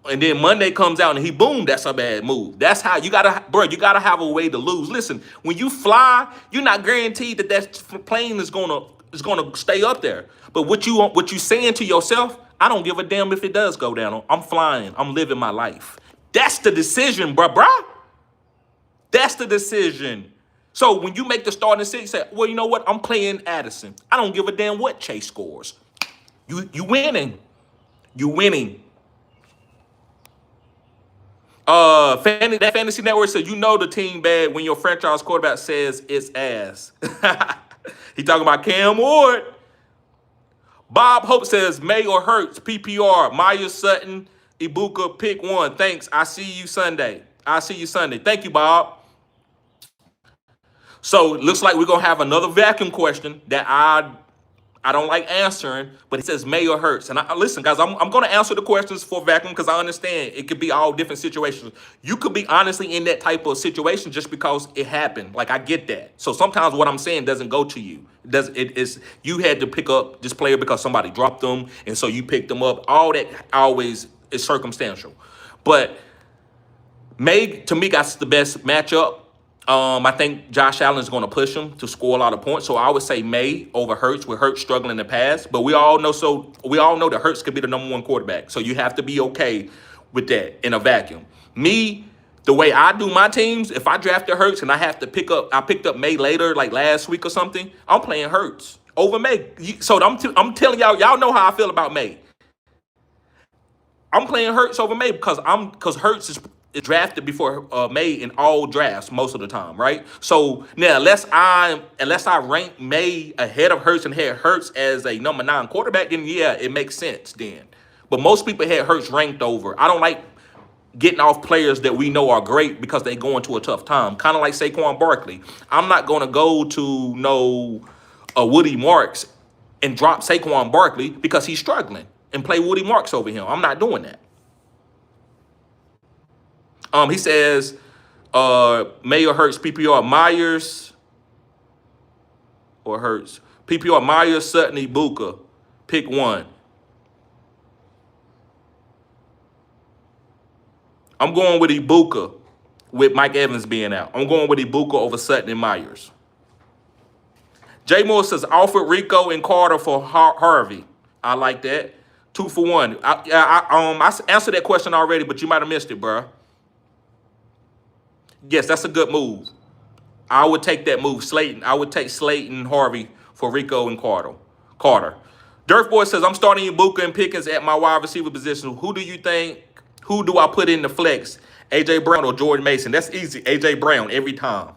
and then Monday comes out and he boom, that's a bad move. That's how you gotta, bro. You gotta have a way to lose. Listen, when you fly, you're not guaranteed that plane is gonna stay up there. But what you saying to yourself, I don't give a damn if it does go down. I'm flying. I'm living my life. That's the decision, bruh. That's the decision. So when you make the starting six, say, well, you know what? I'm playing Addison. I don't give a damn what Chase scores. You winning. You winning. That Fantasy Network said, you know the team bad when your franchise quarterback says it's ass. He talking about Cam Ward. Bob Hope says, May or Hurts, PPR, Myers, Sutton, Ibuka, pick one. Thanks. I see you Sunday. Thank you, Bob. So it looks like we're going to have another vacuum question that I don't like answering, but it says May or Hurts. And listen, guys, I'm going to answer the questions for vacuum because I understand it could be all different situations. You could be honestly in that type of situation just because it happened. Like, I get that. So sometimes what I'm saying doesn't go to you. It's you had to pick up this player because somebody dropped them, and so you picked them up. All that always is circumstantial. But May, to me, got the best matchup. I think Josh Allen is going to push him to score a lot of points. So I would say May over Hurts, with Hurts struggling in the past. But we all know that Hurts could be the #1 quarterback. So you have to be okay with that in a vacuum. Me, the way I do my teams, if I drafted Hurts and I picked up May later, like last week or something, I'm playing Hurts over May. So I'm telling y'all know how I feel about May. I'm playing Hurts over May because Hurts is drafted before May in all drafts most of the time, right? So now unless I rank May ahead of Hurts and had Hurts as a #9 quarterback, then yeah, it makes sense then. But most people had Hurts ranked over. I don't like getting off players that we know are great because they go into a tough time. Kind of like Saquon Barkley. I'm not going to go to Woody Marks and drop Saquon Barkley because he's struggling and play Woody Marks over him. I'm not doing that. He says, May or Hurts, PPR, Myers or Hurts. PPR, Myers, Sutton, Ibuka. Pick one. I'm going with Ibuka with Mike Evans being out. I'm going with Ibuka over Sutton and Myers. Jay Moore says, Alfred, Rico, and Carter for Harvey. I like that. 2 for 1. I answered that question already, but you might have missed it, bro. Yes, that's a good move. I would take that move. I would take Slayton, Harvey for Rico and Carter. Dirt Boy says, I'm starting Ibuka and Pickens at my wide receiver position. Who do I put in the flex? A.J. Brown or Jordan Mason? That's easy. A.J. Brown every time.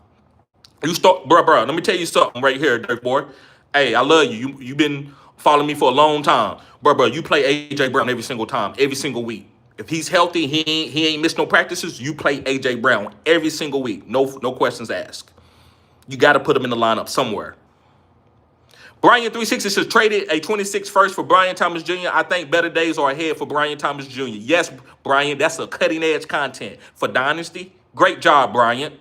You start, bro. Let me tell you something right here, Dirt Boy. Hey, I love you. You've been following me for a long time, bro. You play A.J. Brown every single time, every single week. If he's healthy, he ain't missed no practices. You play A.J. Brown every single week. No questions asked. You got to put him in the lineup somewhere. Brian360 says, traded a 26 first for Brian Thomas Jr. I think better days are ahead for Brian Thomas Jr. Yes, Brian, that's a cutting-edge content for Dynasty. Great job, Brian.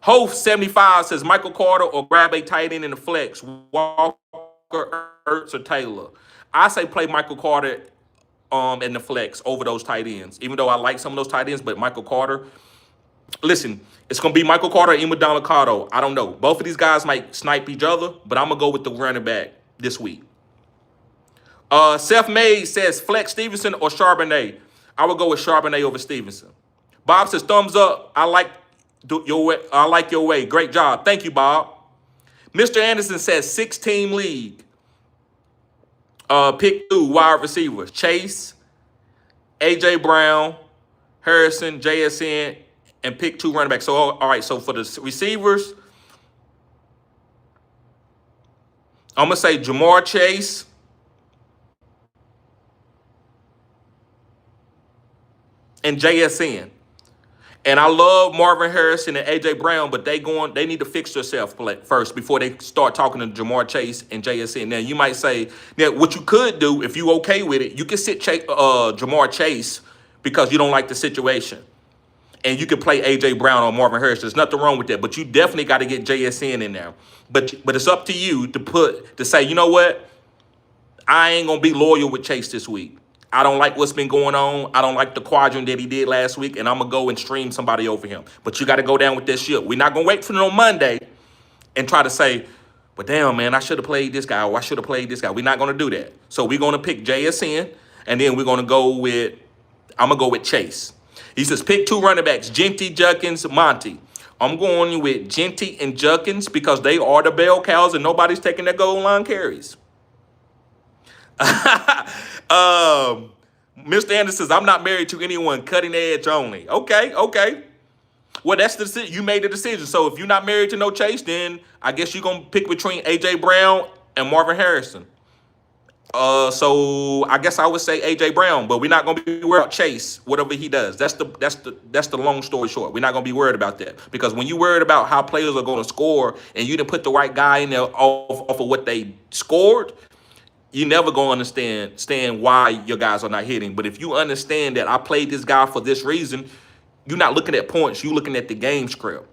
Hof75 says, Michael Carter or grab a tight end in the flex. Walker, Ertz, or Taylor. I say play Michael Carter in the flex over those tight ends. Even though I like some of those tight ends, but Michael Carter, listen, it's going to be Michael Carter or Iguodala Cotto. I don't know. Both of these guys might snipe each other, but I'm going to go with the running back this week. Seth May says flex Stevenson or Charbonnet. I would go with Charbonnet over Stevenson. Bob says thumbs up. I like your way. I like your way. Great job. Thank you, Bob. Mr. Anderson says 6-team league. Pick 2 wide receivers: Chase, AJ Brown, Harrison, JSN, and pick 2 running backs. So all right. So for the receivers, I'm gonna say Jamar Chase, and JSN. And I love Marvin Harrison and AJ Brown, but they need to fix themselves first before they start talking to Jamar Chase and JSN. Now you might say, now what you could do if you okay with it, you can sit Jamar Chase because you don't like the situation, and you can play AJ Brown or Marvin Harrison. There's nothing wrong with that, but you definitely got to get JSN in there. But it's up to you to say, you know what, I ain't gonna be loyal with Chase this week. I don't like what's been going on. I don't like the quadrant that he did last week, and I'm going to go and stream somebody over him. But you got to go down with that ship. We're not going to wait for it on Monday and try to say, but damn, man, I should have played this guy, or I should have played this guy. We're not going to do that. So we're going to pick JSN, and then we're going to go with, I'm going to go with Chase. He says, pick 2 running backs, Genty, Judkins, Monty. I'm going with Genty and Judkins because they are the bell cows, and nobody's taking their goal line carries. Mr. Anderson says, I'm not married to anyone, cutting edge only. Okay. Well, that's the decision. You made the decision. So if you're not married to no Chase, then I guess you're going to pick between AJ Brown and Marvin Harrison. So I guess I would say AJ Brown, but we're not going to be worried about Chase, whatever he does. That's the long story short. We're not going to be worried about that, because when you're worried about how players are going to score and you didn't put the right guy in there off of what they scored, you never gonna understand why your guys are not hitting. But if you understand that I played this guy for this reason, you're not looking at points, you're looking at the game script.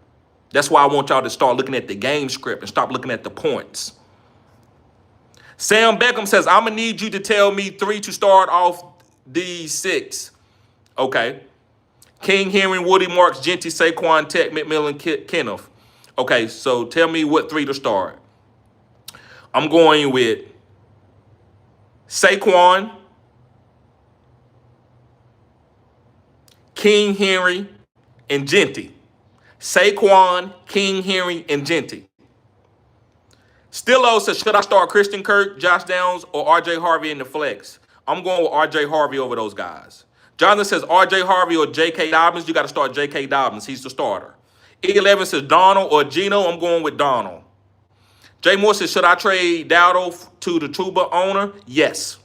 That's why I want y'all to start looking at the game script and stop looking at the points. Sam Beckham says, I'm gonna need you to tell me 3 to start off these 6. Okay. King, Henry, Woody, Marks, Genty, Saquon, Tech, McMillan, Kenneth. Okay, so tell me what 3 to start. I'm going with Saquon, King Henry, and Genty. Saquon, King Henry, and Genty. Stillo says, should I start Christian Kirk, Josh Downs, or RJ Harvey in the flex? I'm going with RJ Harvey over those guys. Jonathan says RJ Harvey or J.K. Dobbins. You got to start J.K. Dobbins. He's the starter. E11 says Donald or Geno. I'm going with Donald. Jay Moore says, should I trade Dowdle to the Tuba owner? Yes.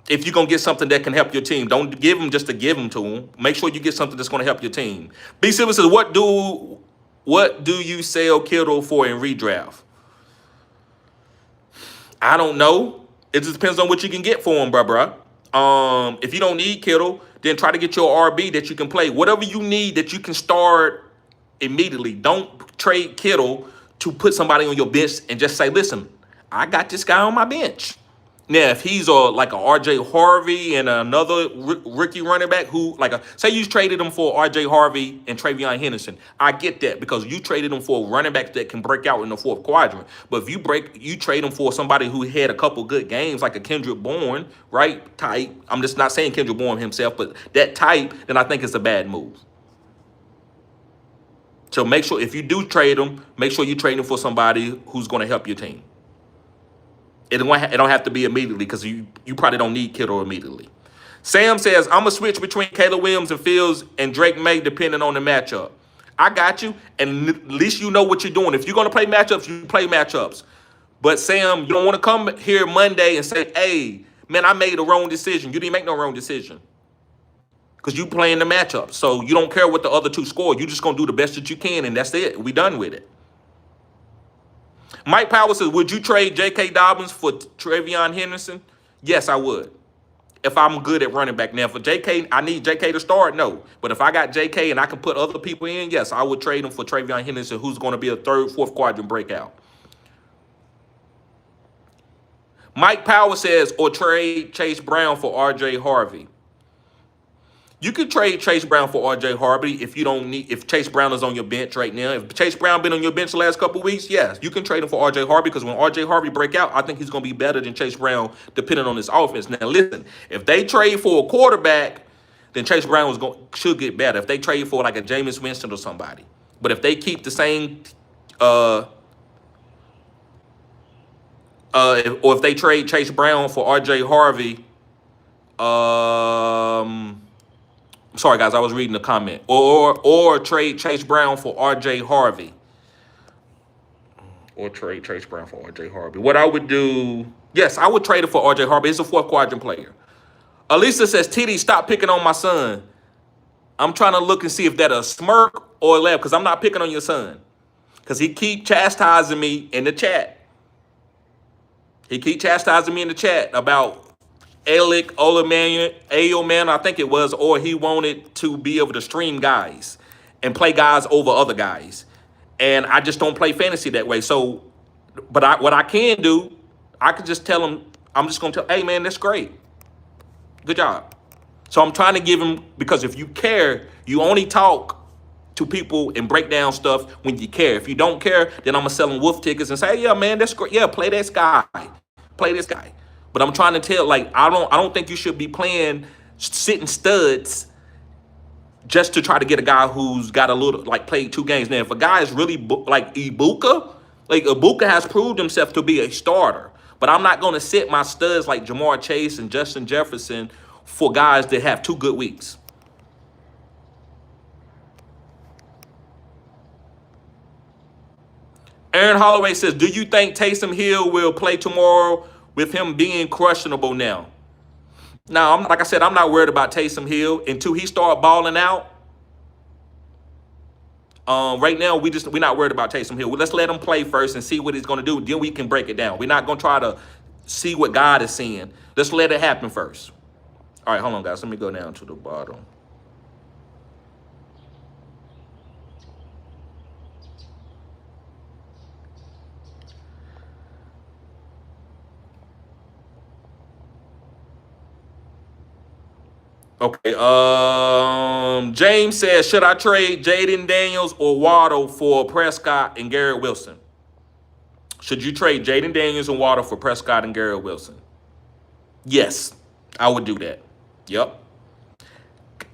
If you're going to get something that can help your team. Don't give him just to give him to him. Make sure you get something that's going to help your team. B. Silver says, what do you sell Kittle for in redraft? I don't know. It just depends on what you can get for him, bruh. If you don't need Kittle, then try to get your RB that you can play. Whatever you need that you can start immediately. Don't trade Kittle to put somebody on your bench and just say, listen, I got this guy on my bench. Now, if he's like a RJ Harvey and another rookie running back who, say you traded him for RJ Harvey and Travion Henderson, I get that because you traded him for a running back that can break out in the 4th quadrant. But if you trade him for somebody who had a couple good games, like a Kendrick Bourne, right, type, I'm just not saying Kendrick Bourne himself, but that type, then I think it's a bad move. So make sure if you do trade him, make sure you trade him for somebody who's going to help your team. It don't have to be immediately because you probably don't need Kittle immediately. Sam says, I'm going to switch between Caleb Williams and Fields and Drake May depending on the matchup. I got you, and at least you know what you're doing. If you're going to play matchups, you play matchups. But, Sam, you don't want to come here Monday and say, hey, man, I made a wrong decision. You didn't make no wrong decision because you playing the matchup. So you don't care what the other 2 score. You're just going to do the best that you can, and that's it. We done with it. Mike Powell says, would you trade J.K. Dobbins for Travion Henderson? Yes, I would. If I'm good at running back. Now, for J.K., I need J.K. to start? No. But if I got J.K. and I can put other people in, yes, I would trade him for Travion Henderson, who's going to be a 3rd, 4th quadrant breakout. Mike Powell says, or trade Chase Brown for R.J. Harvey. You could trade Chase Brown for RJ Harvey if you don't need if Chase Brown is on your bench right now. If Chase Brown been on your bench the last couple of weeks, yes, you can trade him for RJ Harvey because when RJ Harvey break out, I think he's gonna be better than Chase Brown depending on his offense. Now listen, if they trade for a quarterback, then Chase Brown should get better. If they trade for like a Jameis Winston or somebody. But if they keep the same or if they trade Chase Brown for RJ Harvey, sorry guys, I was reading the comment. Or trade Chase Brown for RJ Harvey. Or trade Chase Brown for RJ Harvey. What I would do, yes, I would trade it for RJ Harvey. He's a fourth quadrant player. Elisa says, TD, stop picking on my son. I'm trying to look and see if that's a smirk or a laugh, because I'm not picking on your son. Because he keep chastising me in the chat. He keep chastising me in the chat about Alec Oleman, I think it was, or he wanted to be able to stream guys and play guys over other guys. And I just don't play fantasy that way. So, but what I can do, I could just tell him, I'm just going to tell, hey, man, that's great. Good job. So I'm trying to give him, because if you care, you only talk to people and break down stuff when you care. If you don't care, then I'm going to sell him wolf tickets and say, hey, yeah, man, that's great. Yeah, play this guy. Play this guy. But I'm trying to tell, like, I don't think you should be playing sitting studs just to try to get a guy who's got a little, like, played 2 games. Now, if a guy is really like Ibuka has proved himself to be a starter. But I'm not going to sit my studs like Jamar Chase and Justin Jefferson for guys that have 2 good weeks. Aaron Holloway says, do you think Taysom Hill will play tomorrow with him being questionable now? Now, like I said, I'm not worried about Taysom Hill until he start balling out. Right now, we're not worried about Taysom Hill. Let's let him play first and see what he's going to do. Then we can break it down. We're not going to try to see what God is seeing. Let's let it happen first. All right, hold on, guys. Let me go down to the bottom. Okay. James says, should I trade Jaden Daniels or Waddle for Prescott and Garrett Wilson? Should you trade Jaden Daniels and Waddle for Prescott and Garrett Wilson? Yes, I would do that. Yep.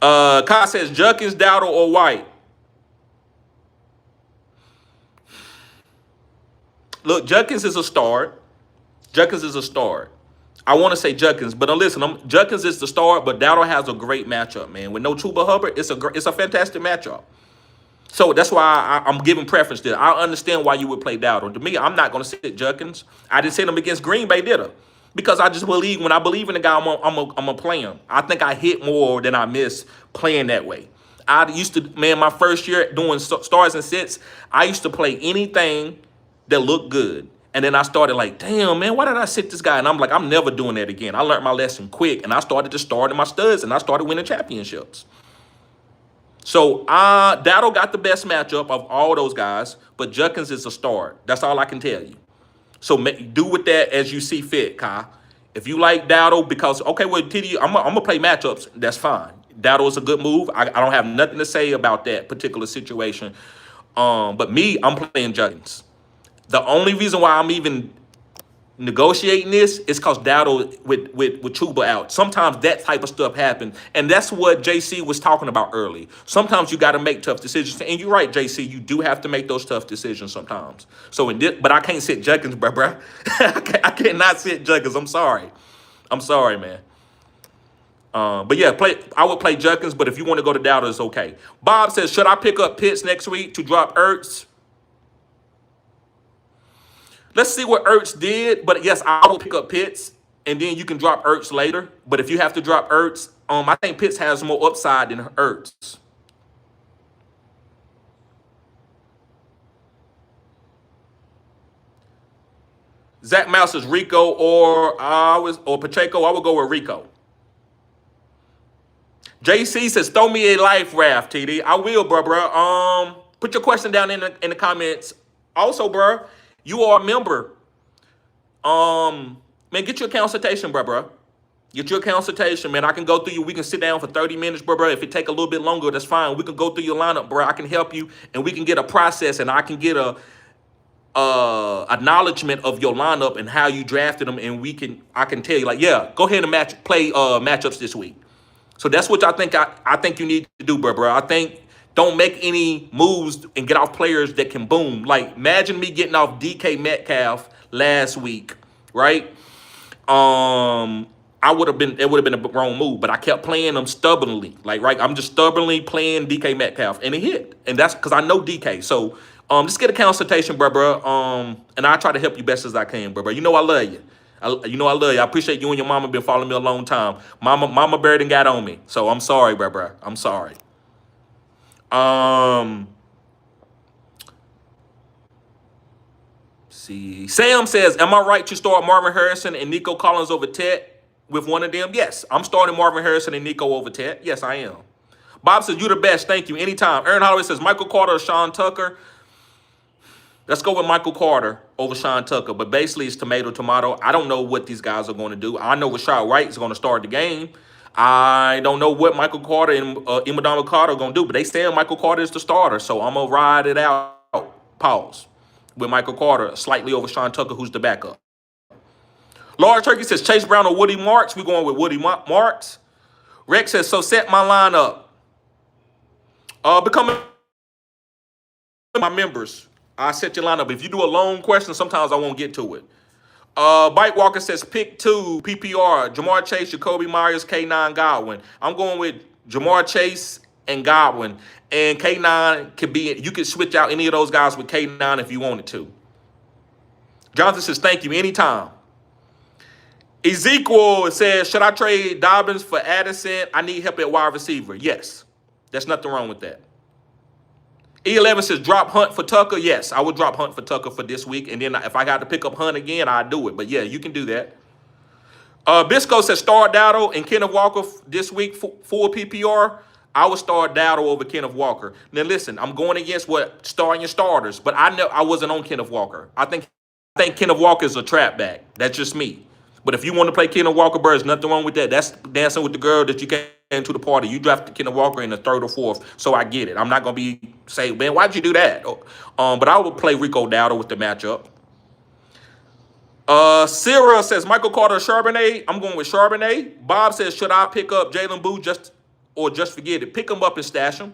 Kai says, Junkins, Dowdle, or White? Look, Junkins is a start. Junkins is a start. I want to say Junkins, but listen, Junkins is the start, but Dowdle has a great matchup, man. With no Chuba Hubbard, it's a fantastic matchup. So that's why I'm giving preference to it. I understand why you would play Dowdle. To me, I'm not going to sit Junkins. I didn't sit him against Green Bay, did I? Because I just believe, when I believe in the guy, I'm gonna play him. I think I hit more than I miss playing that way. I used to, man, my first year doing stars and sits, I used to play anything that looked good. And then I started like, damn, man, why did I sit this guy? And I'm like, I'm never doing that again. I learned my lesson quick, and I started to start in my studs, and I started winning championships. So Dowdle got the best matchup of all those guys, but Junkins is a start. That's all I can tell you. So do with that as you see fit, Kai. If you like Dowdle, because, okay, well, TD, I'm going to play matchups, that's fine. Dowdle is a good move. I don't have nothing to say about that particular situation. But me, I'm playing Junkins. The only reason why I'm even negotiating this is because Dowdle with Chuba out. Sometimes that type of stuff happens. And that's what JC was talking about early. Sometimes you got to make tough decisions. And you're right, JC. You do have to make those tough decisions sometimes. So but I can't sit Junkins, bro. I cannot sit Junkins. I'm sorry. I'm sorry, man. But yeah, I would play Junkins, but if you want to go to Dowdle, it's okay. Bob says, should I pick up Pitts next week to drop Ertz? Let's see what Ertz did. But yes, I will pick up Pitts, and then you can drop Ertz later. But if you have to drop Ertz, I think Pitts has more upside than Ertz. Zach Mouse says Rico or Pacheco. I would go with Rico. JC says, throw me a life raft, TD. I will, bro. Put your question down in the comments. Also, bro, you are a member. Man, get your consultation, bro. Get your consultation, man. I can go through you. We can sit down for 30 minutes, bro. If it take a little bit longer, that's fine. We can go through your lineup, bro. I can help you, and we can get a process, and I can get a acknowledgement of your lineup and how you drafted them, and I can tell you, like, yeah, go ahead and play matchups this week. So that's what I think you need to do, bro. I think don't make any moves and get off players that can boom. Like, imagine me getting off DK Metcalf last week, right? It would have been a wrong move, but I kept playing them stubbornly. Like, right, I'm just stubbornly playing DK Metcalf, and it hit. And that's because I know DK. So just get a consultation, bro. And I try to help you best as I can, bro. You know I love you. You know I love you. I appreciate you and your mama been following me a long time. Mama Bear done got on me, so I'm sorry, bro. I'm sorry. See, Sam says, am I right to start Marvin Harrison and Nico Collins over Ted with one of them? Yes, I'm starting Marvin Harrison and Nico over Ted. Yes, I am. Bob says, you the best. Thank you. Anytime. Aaron Holloway says, Michael Carter or Sean Tucker. Let's go with Michael Carter over Sean Tucker. But basically, it's tomato. I don't know what these guys are going to do. I know Rashad White is going to start the game. I don't know what Michael Carter and Imadama Carter are going to do. But they say Michael Carter is the starter. So I'm going to ride it out. Pause. With Michael Carter slightly over Sean Tucker, who's the backup. Large Turkey says Chase Brown or Woody Marks. We're going with Woody Marks. Rex says, so set my lineup. Become my members. I set your lineup. If you do a long question, sometimes I won't get to it. Bike Walker says pick 2 PPR. Jamar Chase, Jacoby Myers, K9, Godwin. I'm going with Jamar Chase and Godwin. And K9 could be, you could switch out any of those guys with K9 if you wanted to. Jonathan says, thank you, anytime. Ezekiel says, should I trade Dobbins for Addison? I need help at wide receiver. Yes, there's nothing wrong with that. E11 says, drop Hunt for Tucker. Yes, I would drop Hunt for Tucker for this week. And then if I got to pick up Hunt again, I'd do it. But yeah, you can do that. Bisco says, start Dowdle and Kenneth Walker this week for PPR. I would start Dowdle over Kenneth Walker. Now, listen, I'm going against starting your starters, but I know I wasn't on Kenneth Walker. I think Kenneth Walker is a trap back. That's just me. But if you want to play Kenneth Walker, bro, there's nothing wrong with that. That's dancing with the girl that you came to the party. You drafted Kenneth Walker in the 3rd or 4th, so I get it. I'm not going to say, man, why'd you do that? But I would play Rico Dowdle with the matchup. Sarah says, Michael Carter, Charbonnet. I'm going with Charbonnet. Bob says, should I pick up Jalen Boo or just forget it? Pick him up and stash him.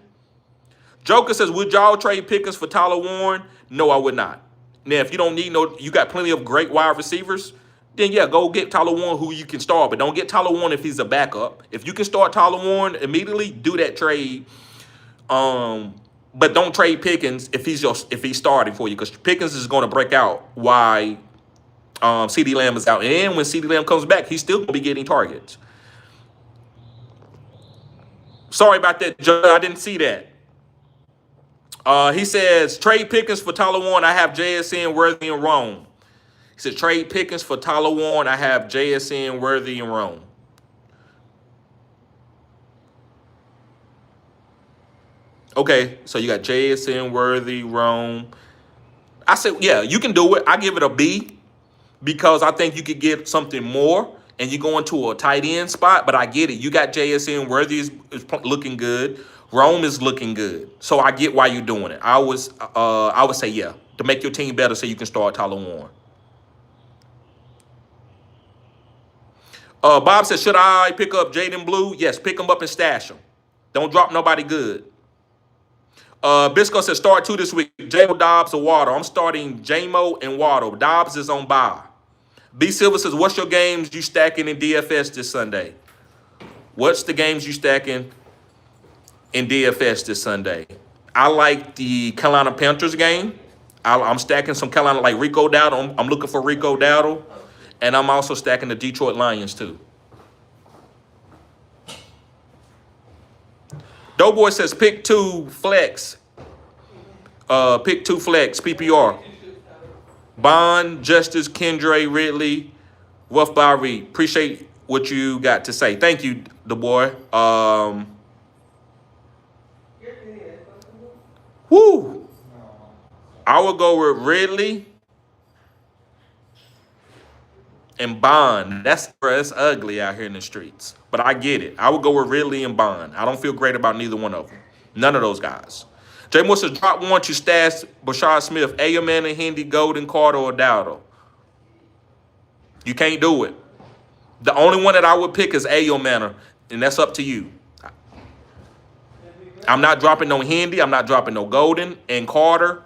Joker says, would y'all trade Pickens for Tyler Warren? No, I would not. Now, if you don't need you got plenty of great wide receivers, then yeah, go get Tyler Warren who you can start. But don't get Tyler Warren if he's a backup. If you can start Tyler Warren immediately, do that trade. But don't trade Pickens if he's starting for you, because Pickens is going to break out why CeeDee Lamb is out. And when CeeDee Lamb comes back, he's still going to be getting targets. Sorry about that, Joe. I didn't see that. He says, trade Pickens for Tyler Warren. I have JSN, Worthy, and Rome. He said, trade Pickens for Tyler Warren. I have JSN, Worthy, and Rome. Okay, so you got JSN, Worthy, Rome. I said, yeah, you can do it. I give it a B because I think you could get something more and you go into a tight end spot, but I get it. You got JSN, Worthy is looking good. Rome is looking good. So I get why you're doing it. I would say, yeah, to make your team better so you can start Tyler Warren. Bob says, should I pick up Jaden Blue? Yes, pick him up and stash him. Don't drop nobody good. Bisco says, start 2 this week. J-Mo, Dobbs, or Waddle. I'm starting J-Mo and Waddle. Dobbs is on bye. B. Silver says, what's your games you stacking in DFS this Sunday? What's the games you stacking in DFS this Sunday? I like the Carolina Panthers game. I'm stacking some Carolina, like Rico Dowdle. I'm looking for Rico Dowdle. And I'm also stacking the Detroit Lions, too. Doughboy says, pick 2 flex. Pick 2 flex, PPR. Bond, Justice, Kendra, Ridley, Rough by Reed. Appreciate what you got to say. Thank you, the boy. Woo! I will go with Ridley And Bond, that's ugly out here in the streets. But I get it. I would go with Ridley and Bond. I don't feel great about neither one of them. None of those guys. Jay Moore says, drop one to stash Bashard Smith, Ayman, Hindi, Golden, Carter, or Dowdle. You can't do it. The only one that I would pick is Ayman, and that's up to you. I'm not dropping no Hindi. I'm not dropping no Golden and Carter.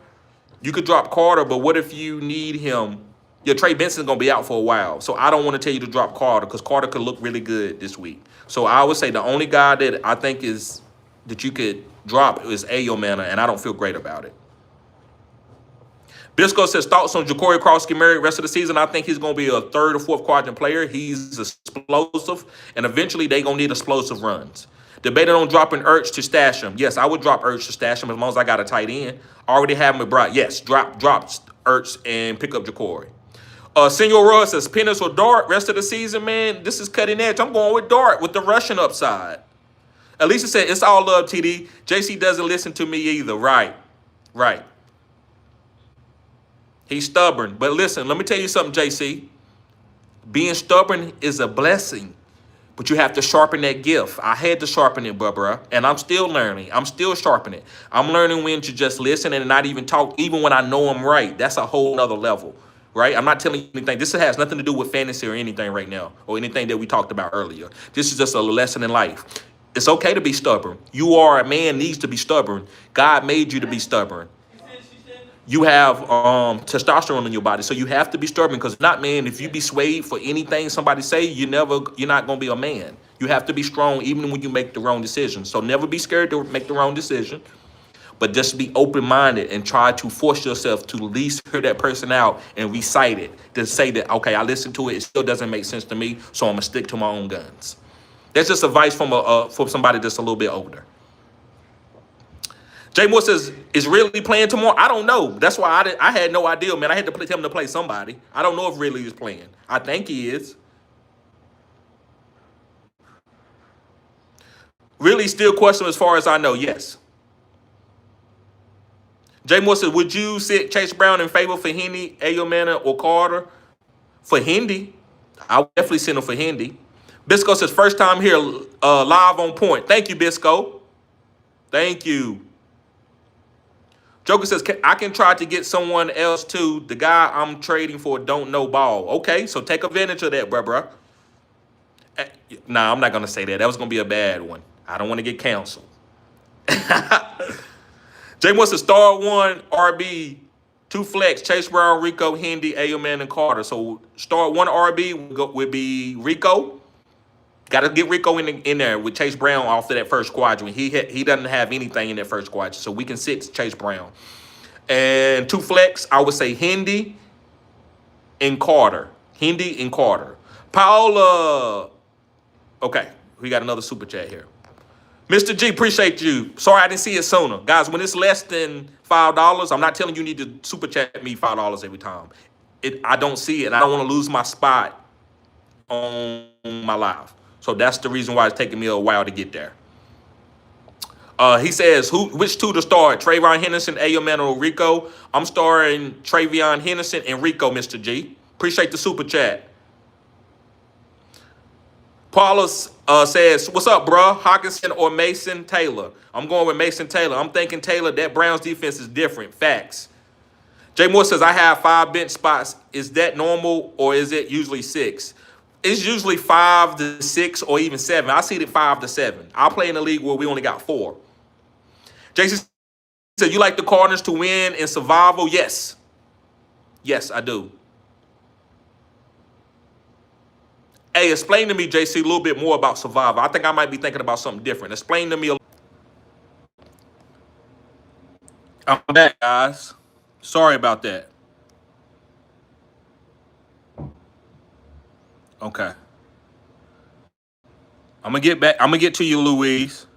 You could drop Carter, but what if you need him? Your Trey Benson's going to be out for a while. So I don't want to tell you to drop Carter because Carter could look really good this week. So I would say the only guy that I think is that you could drop is Ayomana, and I don't feel great about it. Bisco says, thoughts on Ja'Cory Cross-Scamaric rest of the season? I think he's going to be a third or fourth quadrant player. He's explosive, and eventually they're going to need explosive runs. Debated on dropping Ertz to stash him. Yes, I would drop Ertz to stash him as long as I got a tight end. Already have him with Brock. Yes, drop Ertz and pick up Ja'Cory. Senor Roy says, Pennis or Dart rest of the season, man. This is cutting edge. I'm going with Dart with the rushing upside. Alicia said, it's all love, TD. JC doesn't listen to me either. Right. He's stubborn. But listen, let me tell you something, JC. Being stubborn is a blessing. But you have to sharpen that gift. I had to sharpen it, bruh. And I'm still learning. I'm still sharpening it. I'm learning when to just listen and not even talk, even when I know I'm right. That's a whole nother level, right? I'm not telling you anything. This has nothing to do with fantasy or anything right now, or anything that we talked about earlier. This is just a lesson in life. It's okay to be stubborn. You are a man, needs to be stubborn. God made you to be stubborn. You have testosterone in your body, so you have to be stubborn. Because not, man, if you be swayed for anything somebody say, you're not gonna be a man. You have to be strong even when you make the wrong decision. So never be scared to make the wrong decision, but just be open-minded and try to force yourself to at least hear that person out and recite it to say that, okay, I listened to it, it still doesn't make sense to me, so I'm gonna stick to my own guns. That's just advice from somebody that's a little bit older. Jay Moore says, is Ridley playing tomorrow? I don't know. That's why I had no idea, man. I had to tell him to play somebody. I don't know if Ridley is playing. I think he is. Ridley still questionable as far as I know, yes. Jay Moore says, would you sit Chase Brown in favor for Hendy, Ayomana, or Carter? For Hendy, I would definitely send him for Hendy. Bisco says, first time here, live on point. Thank you, Bisco. Thank you. Joker says, I can try to get someone else too. The guy I'm trading for don't know ball. Okay, so take advantage of that, bruh. Nah, I'm not going to say that. That was going to be a bad one. I don't want to get canceled. Jay wants to start one RB, 2 flex, Chase Brown, Rico, Hendy, Ayoman, and Carter. So start one RB would be Rico. Got to get Rico in there with Chase Brown off of that first quadrant. He doesn't have anything in that first quadrant, so we can sit Chase Brown. And 2 flex, I would say Hendy and Carter. Hendy and Carter. Paola. Okay, we got another super chat here. Mr. G, appreciate you. Sorry I didn't see it sooner. Guys, when it's less than $5, I'm not telling you need to super chat me $5 every time. I don't see it, and I don't want to lose my spot on my live. So that's the reason why it's taking me a while to get there. He says, which 2 to start? Travion Henderson, Ayoman, or Rico? I'm starting Travion Henderson and Rico, Mr. G. Appreciate the super chat. Paula says, what's up, bro? Hawkinson or Mason Taylor? I'm going with Mason Taylor. I'm thinking Taylor, that Browns defense is different. Facts. Jay Moore says, I have 5 bench spots. Is that normal or is it usually 6? It's usually 5 to 6 or even 7. I see it 5 to 7. I'll play in a league where we only got 4. Jason said, you like the Cardinals to win in survival? Yes. Yes, I do. Hey, explain to me, JC, a little bit more about survival. I think I might be thinking about something different. Explain to me. I'm back, guys. Sorry about that. Okay. I'm gonna get back. I'm gonna get to you, Louise.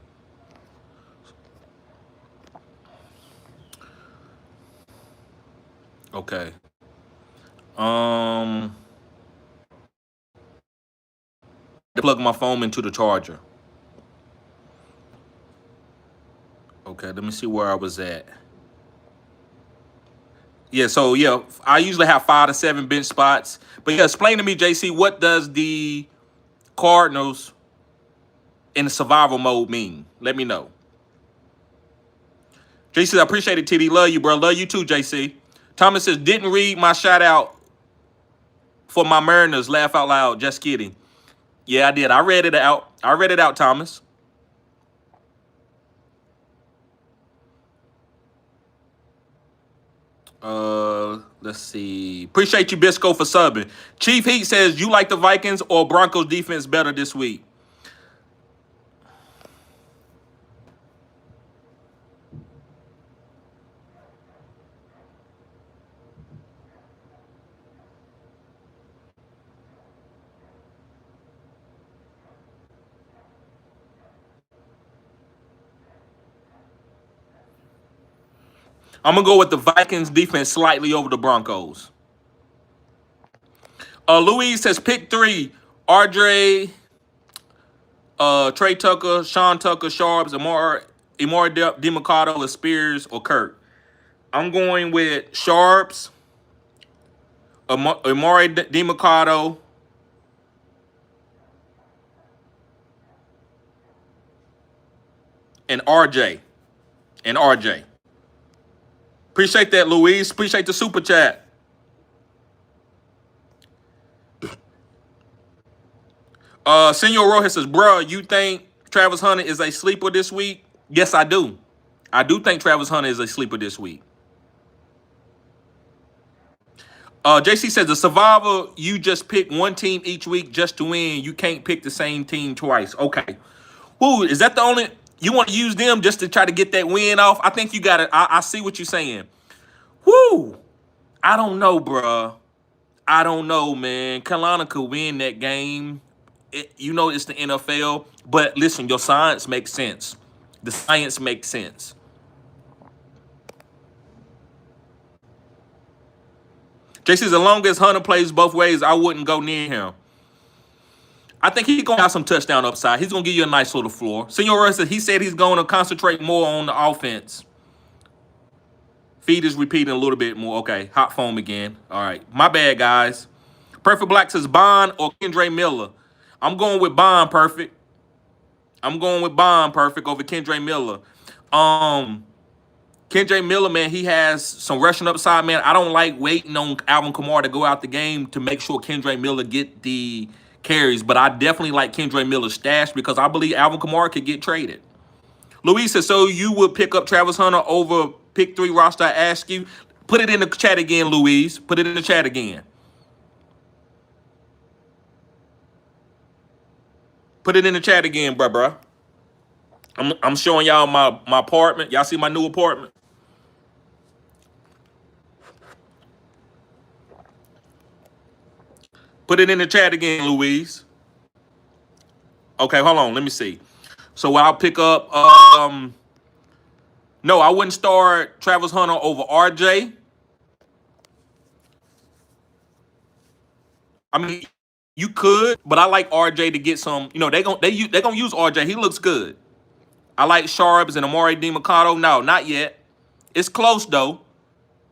Okay. Plug my phone into the charger. Okay, let me see where I was at. Yeah, so yeah, I usually have 5 to 7 bench spots. But yeah, explain to me, JC, what does the Cardinals in the survival mode mean? Let me know. JC, I appreciate it, TD. Love you, bro. Love you too, JC. Thomas says, didn't read my shout out for my Mariners. Laugh out loud. Just kidding. Yeah, I did. I read it out. I read it out, Thomas. Let's see. Appreciate you, Bisco, for subbing. Chief Heat says, you like the Vikings or Broncos defense better this week? I'm gonna go with the Vikings defense slightly over the Broncos. Louise says pick 3. RJ, Trey Tucker, Sean Tucker, Sharps, Amari DeMarcado, Spears, or Kirk. I'm going with Sharps, Amari DeMarcado, and RJ. And RJ. Appreciate that, Louise. Appreciate the super chat. Senor Rojas says, bro, you think Travis Hunter is a sleeper this week? Yes, I do. I do think Travis Hunter is a sleeper this week. JC says, the survivor, you just pick one team each week just to win. You can't pick the same team twice. Okay. Who is that the only you want to use them just to try to get that win off? I think you got it. I see what you're saying. Woo! I don't know, bruh. I don't know, man. Carolina could win that game. You know it's the NFL. But listen, your science makes sense. The science makes sense. JC, as long as Hunter plays both ways, I wouldn't go near him. I think he's going to have some touchdown upside. He's going to give you a nice little floor. Senor Russ, he said he's going to concentrate more on the offense. Feed is repeating a little bit more. Okay, hot foam again. All right, my bad, guys. Perfect Black says Bond or Kendre Miller. I'm going with Bond, Perfect. I'm going with Bond, Perfect, over Kendre Miller. Kendre Miller, man, he has some rushing upside, man. I don't like waiting on Alvin Kamara to go out the game to make sure Kendre Miller get the carries, but I definitely like Kendre Miller's stash because I believe Alvin Kamara could get traded. Luis says, so you would pick up Travis Hunter over pick 3 roster? I ask you. Put it in the chat again, Louise. Put it in the chat again. Put it in the chat again, bruh. I'm showing y'all my apartment. Y'all see my new apartment? Put it in the chat again, Louise. Okay, hold on. Let me see. So I'll pick up. No, I wouldn't start Travis Hunter over RJ. I mean, you could, but I like RJ to get some. You know, they gonna use RJ. He looks good. I like Sharps and Amari DeMarcado. No, not yet. It's close though.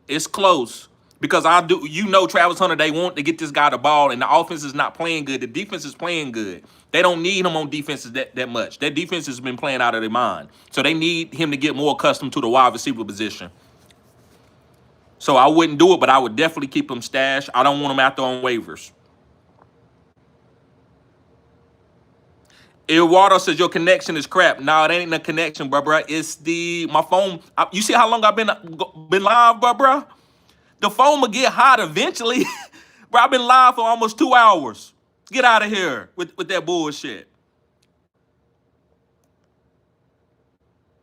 It's close because I do. You know, Travis Hunter. They want to get this guy the ball, and the offense is not playing good. The defense is playing good. They don't need him on defenses that much. Their defense has been playing out of their mind, so they need him to get more accustomed to the wide receiver position. So I wouldn't do it, but I would definitely keep him stashed. I don't want him out there on waivers. Eduardo says your connection is crap. No, it ain't a connection, bro. It's my phone. You see how long I've been live, bro? The phone will get hot eventually. Bro, I've been live for almost 2 hours. Get out of here with that bullshit.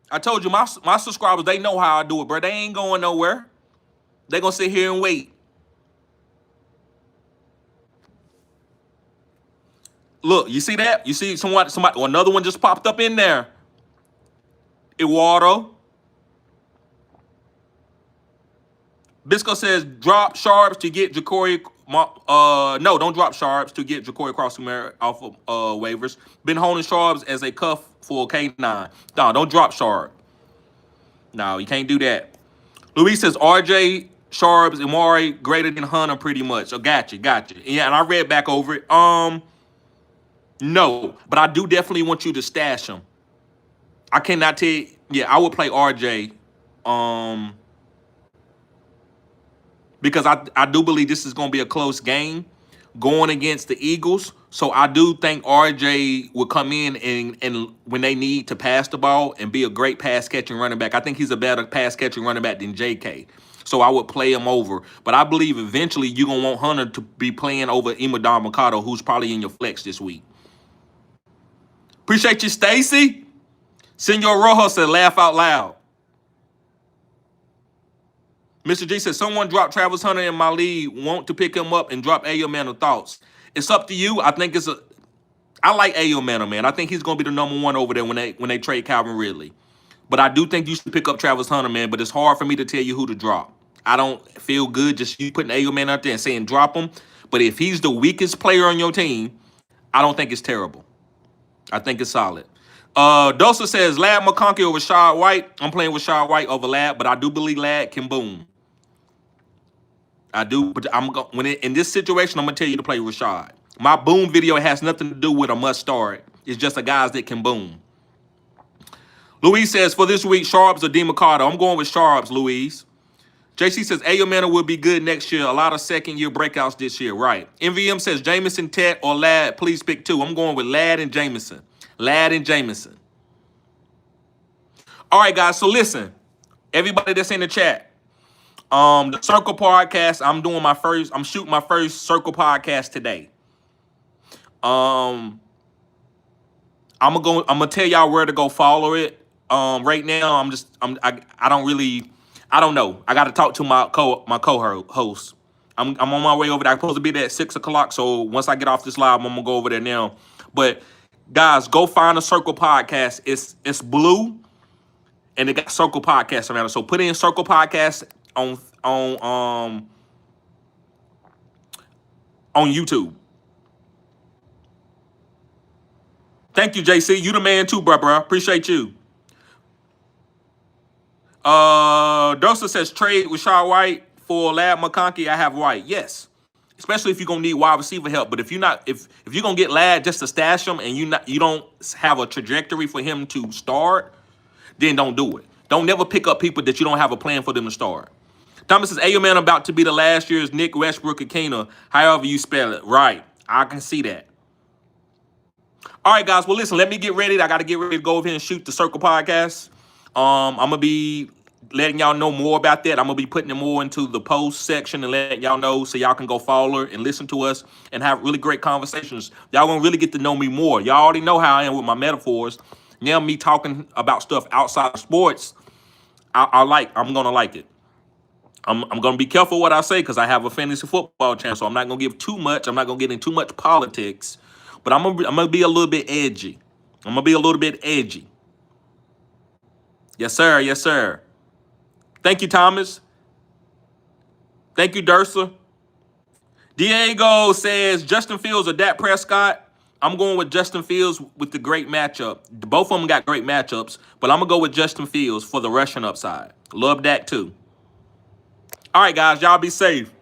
I told you, my subscribers, they know how I do it, bro. They ain't going nowhere. They gonna sit here and wait. Look, you see that? You see somebody, another one just popped up in there. Eduardo. Bisco says drop Sharps to get Ja'Cory. No, don't drop Sharps to get Ja'Cory Cross-America off of waivers. Been holding Sharps as a cuff for K9. No, don't drop Sharp. No, you can't do that. Luis says RJ Sharps, Amari greater than Hunter pretty much. Oh, gotcha. Yeah, and I read back over it. No, but I do definitely want you to stash him. I cannot tell you. Yeah, I would play RJ. Um, because I do believe this is going to be a close game going against the Eagles. So I do think RJ will come in and when they need to pass the ball and be a great pass catching running back. I think he's a better pass catching running back than JK. So I would play him over. But I believe eventually you're going to want Hunter to be playing over Imadar Mercado, who's probably in your flex this week. Appreciate you, Stacy. Senor Rojo said, laugh out loud. Mr. G said, someone dropped Travis Hunter in my league, want to pick him up and drop Ayo Manor thoughts. It's up to you. I like Ayo Manor, man. I think he's going to be the #1 over there when they trade Calvin Ridley. But I do think you should pick up Travis Hunter, man. But it's hard for me to tell you who to drop. I don't feel good just you putting Ayo Manor out there and saying drop him. But if he's the weakest player on your team, I don't think it's terrible. I think it's solid. Dosa says, Lad McConkey over Rashad White. I'm playing with Rashad White over Lad, but I do believe Lad can boom. I do, but in this situation, I'm gonna tell you to play Rashad. My boom video has nothing to do with a must start. It's just a guys that can boom. Louise says, for this week, Sharps or DeMarcado. I'm going with Sharps, Louise. JC says, Ayo Manor will be good next year. A lot of second-year breakouts this year. Right. MVM says, Jameson, Tet, or Lad. Please pick two. I'm going with Lad and Jameson. Lad and Jameson. All right, guys. So listen, everybody that's in the chat, the Circle Podcast, I'm shooting my first Circle Podcast today. I'm gonna tell y'all where to go follow it. Right now, I don't know. I got to talk to my co-host. I'm on my way over there. I'm supposed to be there at 6 o'clock. So once I get off this live, I'm gonna go over there now. But guys, go find the Circle Podcast. It's blue, and they got Circle Podcast around it. So put in Circle Podcast on YouTube. Thank you, JC. You the man too, bruh. Appreciate you. Dosa says trade with Rashad White for Lad McConkey. I have White. Yes. Especially if you're gonna need wide receiver help. But if you're gonna get Lad just to stash him and you don't have a trajectory for him to start, then don't do it. Don't never pick up people that you don't have a plan for them to start. Thomas says, Ayo Man about to be the last year's Nick Westbrook Akina, however you spell it. Right. I can see that. All right, guys. Well, listen, let me get ready. I got to get ready to go over here and shoot the Circle Podcast. I'm going to be letting y'all know more about that. I'm going to be putting it more into the post section and letting y'all know so y'all can go follow and listen to us and have really great conversations. Y'all going to really get to know me more. Y'all already know how I am with my metaphors. Now me talking about stuff outside of sports, I'm going to like it. I'm going to be careful what I say because I have a fantasy football channel, so I'm not going to give too much. I'm not going to get into too much politics, but I'm going to be a little bit edgy. I'm going to be a little bit edgy. Yes, sir. Yes, sir. Thank you, Thomas. Thank you, Dursa. Diego says, Justin Fields or Dak Prescott. I'm going with Justin Fields with the great matchup. Both of them got great matchups, but I'm going to go with Justin Fields for the rushing upside. Love Dak, too. All right, guys, y'all be safe.